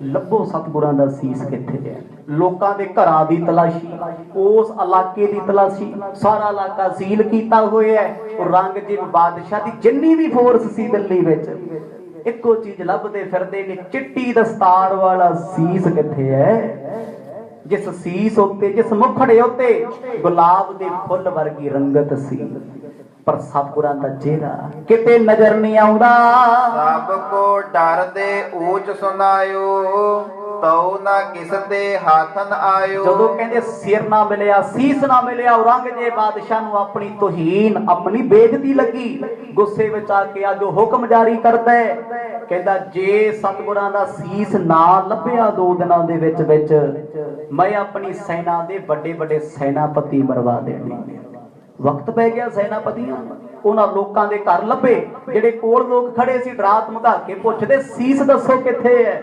ਲੱਭੋ ਸਤਿਗੁਰਾਂ ਦਾ ਸੀਸ ਕਿੱਥੇ ਹੈ। ਲੋਕਾਂ ਦੇ ਘਰਾਂ ਦੀ ਤਲਾਸ਼ੀ, ਉਸ ਇਲਾਕੇ ਦੀ ਤਲਾਸ਼ੀ, ਸਾਰਾ ਇਲਾਕਾ ਸੀਲ ਕੀਤਾ ਹੋਇਆ ਹੈ। ਔਰੰਗਜ਼ੇਬ ਬਾਦਸ਼ਾਹ ਦੀ ਜਿੰਨੀ ਵੀ ਫੋਰਸ ਸੀ ਦਿੱਲੀ ਵਿੱਚ, ਇੱਕੋ ਚੀਜ਼ ਲੱਭਦੇ ਫਿਰਦੇ ਨੇ, ਚਿੱਟੀ ਦਸਤਾਰ ਵਾਲਾ ਸੀਸ ਕਿੱਥੇ ਹੈ। ਜਿਸ ਸੀਸ ਉੱਤੇ, ਜਿਸ ਮੁਖੜੇ ਉੱਤੇ ਗੁਲਾਬ ਦੇ ਫੁੱਲ ਵਰਗੀ ਰੰਗਤ ਸੀ, ਪਰ ਸਤਿਗੁਰਾਂ ਦਾ ਚਿਹਰਾ ਕਿਤੇ ਨਜ਼ਰ ਨਹੀਂ ਆਉਂਦਾ। ਸਭ ਕੋ ਡਰ ਦੇ ਊਚ ਸੁਨਾਇਓ, ਤਉ ਨਾ ਕਿਸ ਦੇ ਹੱਥਨ ਆਇਓ। ਜਦੋਂ ਕਹਿੰਦੇ ਸਿਰ ਨਾ ਮਿਲਿਆ, ਸੀਸ ਨਾ ਮਿਲਿਆ, ਔਰੰਗਜ਼ੇਬ ਬਾਦਸ਼ਾਹ ਨੂੰ ਆਪਣੀ ਤੋਹੀਨ, ਆਪਣੀ ਬੇਇੱਜ਼ਤੀ ਲੱਗੀ। ਗੁੱਸੇ ਵਿੱਚ ਆ ਕੇ ਅੱਜ ਉਹ ਹੁਕਮ ਜਾਰੀ ਕਰਦਾ ਹੈ, ਕਹਿੰਦਾ ਜੇ ਸਤਿਗੁਰਾਂ ਦਾ ਸੀਸ ਨਾ ਲੱਭਿਆ 2 ਦਿਨਾਂ ਦੇ ਵਿੱਚ ਮੈਂ ਆਪਣੀ ਸੈਨਾ ਦੇ ਵੱਡੇ ਵੱਡੇ ਸੈਨਾਪਤੀ ਮਰਵਾ ਦੇਣੇ। ਵਕਤ ਪੈ ਗਿਆ ਸੈਨਾਪਤੀਆਂ, ਉਹਨਾਂ ਲੋਕਾਂ ਦੇ ਘਰ ਲੱਭੇ ਜਿਹੜੇ ਕੋਲ ਲੋਕ ਖੜੇ ਸੀ, ਡਰਾ ਧਮਕਾ ਕੇ ਪੁੱਛਦੇ ਸੀਸ ਦੱਸੋ ਕਿੱਥੇ ਹੈ।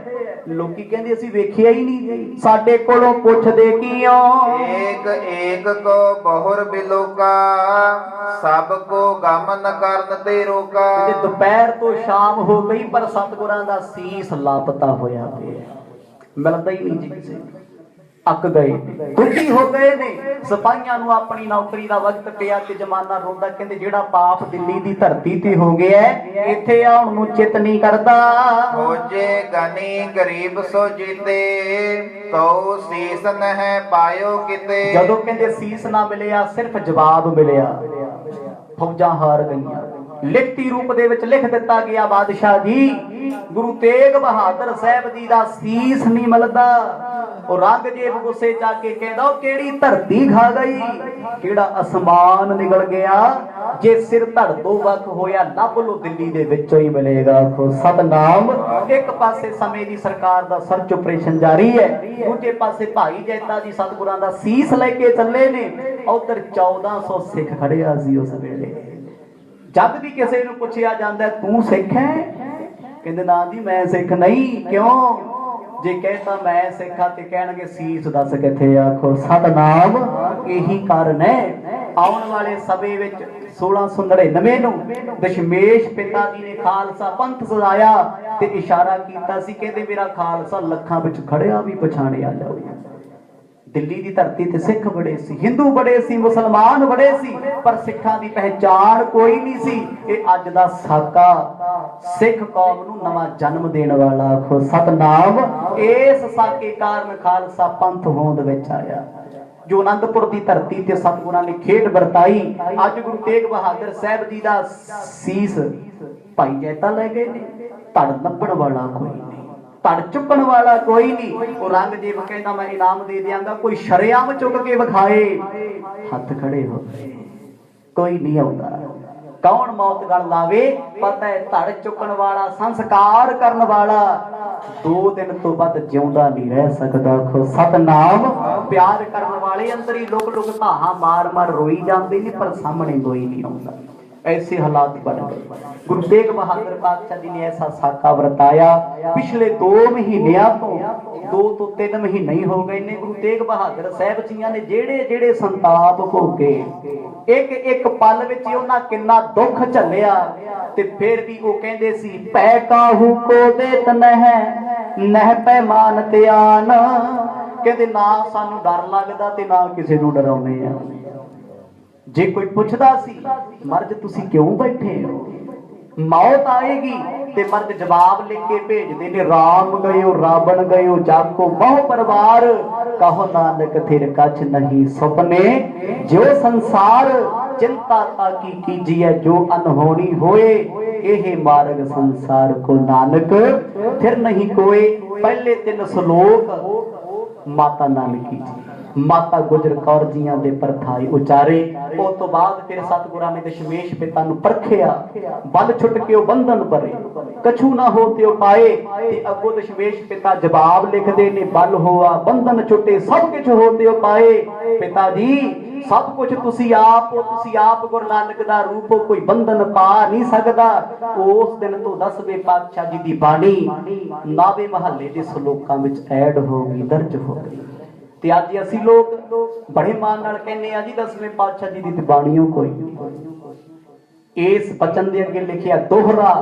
ਲੋਕੀ ਕਹਿੰਦੇ ਅਸੀਂ ਵੇਖਿਆ ਹੀ ਨਹੀਂ, ਸਾਡੇ ਕੋਲੋਂ ਪੁੱਛਦੇ ਕਿਉਂ। ਏਕ ਕੋ ਬਹੁਰ ਬਿਲੋਕਾ, ਸਭ ਕੋ ਗਮਨ ਕਰਨ ਤੇ ਰੋਕਾ। ਤੇ ਦੁਪਹਿਰ ਤੋਂ ਸ਼ਾਮ ਹੋ ਗਈ ਪਰ ਸਤਿਗੁਰਾਂ ਦਾ ਸੀਸ ਲਾਪਤਾ ਹੋਇਆ ਪਿਆ, ਮਿਲਦਾ ਹੀ ਨਹੀਂ ਜੀ ਕਿਸੇ ਨੂੰ। ਅੱਕ ਗਏ, ਦੁਖੀ ਹੋ ਗਏ ਨੇ। ਸਿਪਾਹੀਆਂ ਨੂੰ ਆਪਣੀ ਨੌਕਰੀ ਦਾ ਵਕਤ ਪਿਆ ਤੇ ਜ਼ਮਾਨਾ ਰੋਂਦਾ। ਕਹਿੰਦੇ ਜਿਹੜਾ ਪਾਪ ਦਿੱਲੀ ਦੀ ਧਰਤੀ ਤੇ ਹੋ ਗਿਆ, ਇੱਥੇ ਆਉਣ ਨੂੰ ਚਿੱਤ ਨਹੀਂ ਕਰਦਾ। ਹੋਜੇ ਗਨੀ ਗਰੀਬ ਸੋ ਜੀਤੇ, ਤਉ ਸੀਸ ਨਹਿ ਪਾਇਓ ਕਿਤੇ। ਜਦੋਂ ਕਹਿੰਦੇ ਸੀਸ ਨਾ ਮਿਲਿਆ, ਸਿਰਫ ਜਵਾਬ ਮਿਲਿਆ, ਫੌਜਾਂ ਹਾਰ ਗਈਆਂ। ਲਿਖਤੀ ਰੂਪ ਦੇ ਵਿੱਚ ਲਿਖ ਦਿੱਤਾ ਗਿਆ, ਬਾਦਸ਼ਾਹ ਜੀ ਗੁਰੂ ਤੇਗ ਬਹਾਦਰ ਸਾਹਿਬ ਜੀ ਦਾ ਸੀਸ ਨਹੀਂ ਮਿਲਦਾ। ਔਰੰਗਜ਼ੇਬ ਗੁੱਸੇ ਜਾ ਕੇ ਕਹਿੰਦਾ ਉਹ ਕਿਹੜੀ ਧਰਤੀ ਖਾ ਗਈ, ਕਿਹੜਾ ਅਸਮਾਨ ਨਿਕਲ ਗਿਆ, ਜੇ ਸਿਰ ਧੜ ਤੋਂ ਵੱਖ ਹੋਇਆ ਲੱਭ ਲੋ ਦਿੱਲੀ ਦੇ ਵਿੱਚੋਂ ਹੀ ਮਿਲੇਗਾ। ਸਤਨਾਮ। ਇੱਕ ਪਾਸੇ ਸਮੇਂ ਦੀ ਸਰਕਾਰ ਦਾ ਸਰਚ ਆਪਰੇਸ਼ਨ ਜਾਰੀ ਹੈ, ਦੂਜੇ ਪਾਸੇ ਭਾਈ ਜੈਤਾ ਜੀ ਸਤਿਗੁਰਾਂ ਦਾ ਸੀਸ ਲੈ ਕੇ ਚੱਲੇ ਨੇ। ਉਧਰ 1400 ਸਿੱਖ ਖੜਿਆ ਸੀ ਉਸ ਵੇਲੇ। ਜਦ ਵੀ ਕਿਸੇ ਨੂੰ ਪੁੱਛਿਆ ਜਾਂਦਾ ਤੂੰ ਸਿੱਖ ਹੈ, ਕਹਿੰਦੇ ਨਾ ਜੀ ਮੈਂ ਸਿੱਖ ਨਹੀਂ। ਕਿਉਂ? ਜੇ ਕਹਿਤਾ ਮੈਂ ਸਿੱਖਾ ਤੇ ਕਹਿਣਗੇ ਸੀਸ ਦੱਸ ਕਿੱਥੇ। ਆਖੋ ਸਤਨਾਮ। ਇਹੀ ਕਾਰਨ ਹੈ ਆਉਣ ਵਾਲੇ ਸਮੇਂ ਵਿੱਚ 1699 ਨੂੰ ਦਸ਼ਮੇਸ਼ ਪਿਤਾ ਜੀ ਨੇ ਖਾਲਸਾ ਪੰਥ ਸਜਾਇਆ ਤੇ ਇਸ਼ਾਰਾ ਕੀਤਾ ਸੀ, ਕਹਿੰਦੇ ਮੇਰਾ ਖਾਲਸਾ ਲੱਖਾਂ ਵਿੱਚ ਖੜਿਆ ਵੀ ਪਛਾਣਿਆ ਜਾਊਗਾ। ਦਿੱਲੀ ਦੀ ਧਰਤੀ ਤੇ ਸਿੱਖ ਬੜੇ ਸੀ, ਹਿੰਦੂ ਬੜੇ ਸੀ, ਮੁਸਲਮਾਨ ਬੜੇ ਸੀ, ਪਰ ਸਿੱਖਾਂ ਦੀ ਪਹਿਚਾਣ ਕੋਈ ਨਹੀਂ ਸੀ। ਇਹ ਅੱਜ ਦਾ ਸਾਕਾ ਸਿੱਖ ਕੌਮ ਨੂੰ ਨਵਾਂ ਜਨਮ ਦੇਣ ਵਾਲਾ। ਆਖੋ ਸਤਨਾਮ। ਇਸ ਸਾਕੇ ਕਾਰਨ ਖਾਲਸਾ ਪੰਥ ਹੋਂਦ ਵਿੱਚ ਆਇਆ। ਜੋ ਅਨੰਦਪੁਰ ਦੀ ਧਰਤੀ ਤੇ ਸਤਿਗੁਰਾਂ ਨੇ ਖੇਡ ਵਰਤਾਈ। ਅੱਜ ਗੁਰੂ ਤੇਗ ਬਹਾਦਰ ਸਾਹਿਬ ਜੀ ਦਾ ਸੀਸ ਭਾਈ ਜੈਤਾ ਲੈ ਗਏ ਨੇ, ਧੜ ਲੱਭਣ ਵਾਲਾ ਕੋਈ ਨਹੀਂ, ਧੜ ਚੁੱਕਣ ਵਾਲਾ ਕੋਈ ਨਹੀਂ। ਔਰੰਗਜ਼ੇਬ ਕਹਿੰਦਾ ਮੈਂ ਇਨਾਮ ਦੇ ਦਿਆਂਗਾ, ਕੋਈ ਸ਼ਰੇਆਮ ਚੁੱਕ ਕੇ ਵਿਖਾਏ। ਹੱਥ ਖੜੇ ਹੋ ਗਏ, ਕੋਈ ਨਹੀਂ ਆਉਂਦਾ। ਕੌਣ ਮੌਤ ਗਲ ਲਾਵੇ? ਪਤਾ ਹੈ ਧੜ ਚੁੱਕਣ ਵਾਲਾ, ਸੰਸਕਾਰ ਕਰਨ ਵਾਲਾ 2 ਦਿਨ ਤੋਂ ਵੱਧ ਜਿਉਂਦਾ ਨਹੀਂ ਰਹਿ ਸਕਦਾ। ਆਖੋ ਸਤਨਾਮ। ਪਿਆਰ ਕਰਨ ਵਾਲੇ ਅੰਦਰ ਹੀ ਲੁਕ ਲੁਕ ਧਾਹਾਂ ਮਾਰ ਮਾਰ ਰੋਈ ਜਾਂਦੇ ਨੇ, ਪਰ ਸਾਹਮਣੇ ਕੋਈ ਨਹੀਂ ਆਉਂਦਾ। ऐसे हालात बन गए। गुरु तेग बहादुर पातशाह जी ने ऐसा साका वरताया। पिछले 2 महीनों तो 2 ਤੋਂ 3 महीने ही हो गए ने गुरु तेग बहादुर साहब जियां ने जेड़े जेड़े संताप भोगे, एक एक पल विच उन्हां किन्ना दुख झल्लिया, ते फिर भी वो कहंदे सी पै काहू को देत नह पैमान ते आन। कहंदे ना सानू डर लगदा ते ना किसी नू डराउने आ। जे कोई पुछदा सी मर्द तुसी क्यों बैठे हो, मौत आएगी ते मर्द जवाब लेके भेजदे ने राम गयो रावण गयो जाको बहु परिवार, कहो नानक थिर कछ नहीं सुपने जो संसार, चिंता ताकी कीजिए जो अनहोनी होए, एहे मार्ग संसार को नानक फिर नहीं कोई। पहले 3 श्लोक माता नानकी जी माता गुजर कौर जियां दे परथाई उचारे। उस तो बाद फिर सतगुरां ने दशमेश पिता नूं परखिया, बल छुट के बंधन भरे कछु ना हो त्यो पाए, ते अगो दशमेश पिता जवाब लिखदे ने बल होआ बंधन छुटे सब कुछ हो त्यो पाए। पिता जी सब कुछ तुसी आप हो, तुसी आप गुरु नानक दा रूप हो, कोई बंधन पा नहीं सकदा। उस दिन तो 10वें पातशाह जी दी बाणी 9वें महल्ले दे श्लोकां विच ऐड हो गई, दर्ज हो गई। ते अज असीं लोग बड़े मान नाल कहने आ जी 10वें पातशाह जी दी बाणीओ कोई इस बचन दे अगे लिखिया दोहरा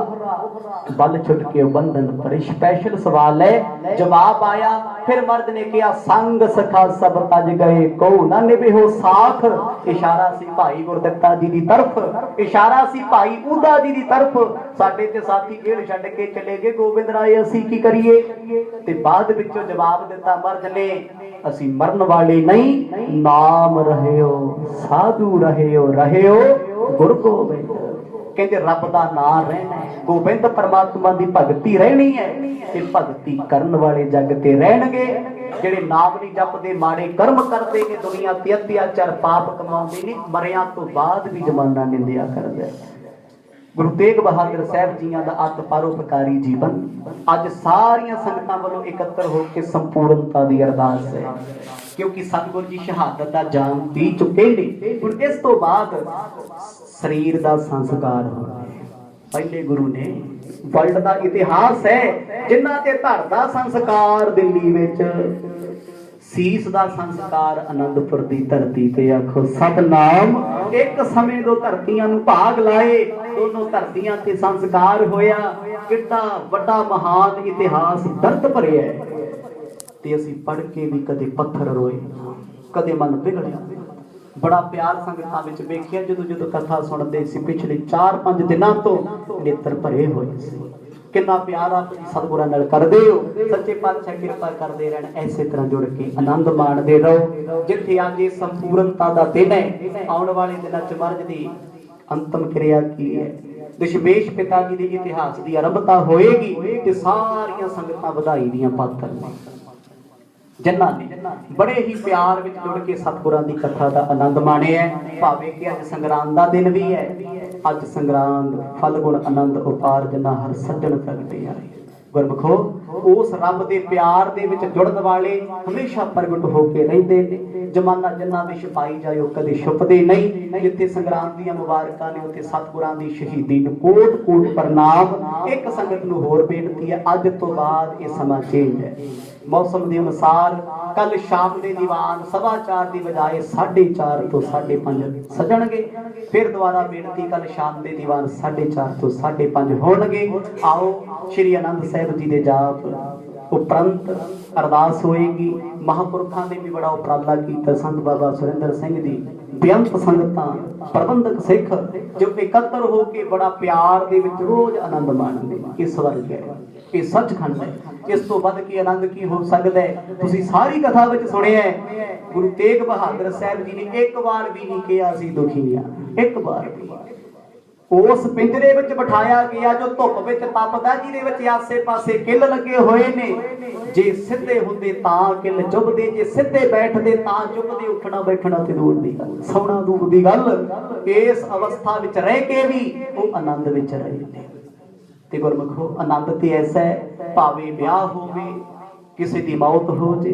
बल छुट के बंधन पर। स्पेशल सवाल है, जवाब आया फिर मर्द ने कहा संग सखा सब तज गए को ना निभे हो साथ। इशारा सी भाई गुरदित्ता जी दी तरफ, इशारा सी भाई उदा जी दी तरफ। साडे ते साथी खेल छड्ड के चले गए गोबिंद राय, असी की करिए। ते बाद विचों जवाब दिता मर्द ने असी मरन वाले नहीं, नाम रहे हो साधु रहे हो गुरु गोबिंद। कहते रब दा नाम रहना है, गोबिंद परमात्मा दी भगती रहनी है, ते भगती करन वाले जग ते रहणगे। जेड़े नाम नहीं जपदे माड़े कर्म करते ने, दुनिया ते अत्याचार पाप कमाउंदे ने, मरिया तो बाद भी जमाना निंदिया करदा है। गुरु तेग बहादुर साहब जियां दा अत परोपकारी जीवन अज सारियां संगतां वालों एकत्र होकर संपूर्णता दी अरदास है, क्योंकि सतगुर जी शहादत दा जाम पी चुके ने। हुण इस तो बाद शरीर दा संस्कार होना है। पहले गुरु ने वर्ल्ड दा इतिहास है जिन्हां ते धड़ दा संस्कार दिल्ली विच, सीस दा संस्कार आनंदपुर दी धरती ते। आखो सतनाम। एक समय दो धरतियां नूं भाग लाए, दोनों धरतियां ते संस्कार होया। कितना वड्डा महान इतिहास दर्द भरिया है, ते असीं पढ़ के भी कदे पत्थर रोए, कदे मन बिगड़िया। बड़ा प्यार संगतां विच वेखिया जदों जदों कथा सुणदे सी, पिछले 4-5 दिनां तो नेत्र भरे होए सी। कितना प्यार आप सतगुरां नाल करदे हो। सच्चे पातशाह किरपा करदे रहण, ऐसे तरह जुड़ के आनंद माणदे रहो। जिथे अज इह संपूर्णता दा दिन है, आउण वाले दिनां च महाराज दी अंतिम क्रिया की है, दशमेश पिता जी दे इतिहास की आरंभता होएगी, ते सारियां संगतां बधाई दियां पात्र ने जिन्हां ने बड़े ही प्यार विच जुड़ के सतगुरां दी कथा दा आनंद माणिया है। भावें कि अज संगरांद दा दिन भी है, अज संगरांद फल गुण आनंद उपार जिन्हां हर सज्जण प्रगटे आए। गुरमुखो उस रब दे प्यार दे विच जुड़न वाले हमेशा प्रगट होके रहिंदे ने। जमाना जिन्हां दे छपाई जाए वो कदे छुपदे नहीं। जिथे संगरांद दीयां मुबारकां ने उत्थे सतगुरां दी शहीदी नूं कोट कोट प्रणाम। एक संगत नूं होर बेनती है, अज तो बाद ये समा चेंज है। मौसम के अनुसार कल शाम के दीवान 4:15 की बजाय 4:30 तो 5:30 सजणगे। फिर दोबारा बेनती कल शाम के दीवान 4:30 तो 5:30 होणगे। आओ श्री आनंद साहिब जी के जाप उपरंत अरदास होएगी। महापुरखों ने भी बड़ा उपराला किया। संत बाबा सुरेंद्र सिंह जी बेअंत संगतां प्रबंधक सिख जो एकत्र होके बड़ा प्यार दे विच रोज आनंद माणदे। इस वर्ग है, ये सचखंड है, इस तो वध के आनंद की हो सकता है। तुसीं सारी कथा विच सुनिया है, गुरु तेग बहादुर साहब जी ने एक बार भी नहीं कहा सी दुखी आ, एक बार भी। उस पिंजरे विच बिठाया गया जो धुप विच तपदा, जिहदे विच आसे पासे किल लगे हुए ने। जे सिद्धे हुंदे तां किल चुभदे, जे सिद्धे बैठदे तां चुभदे। उठना बैठना ते दूर दी गल, सौना दूर दी गल। इस अवस्था विच रह के भी वो आनंद विच रहे ने। ते गुरमुखो आनंद ते ऐसा है, भावे ब्याह होवे, किसी दी मौत हो जे,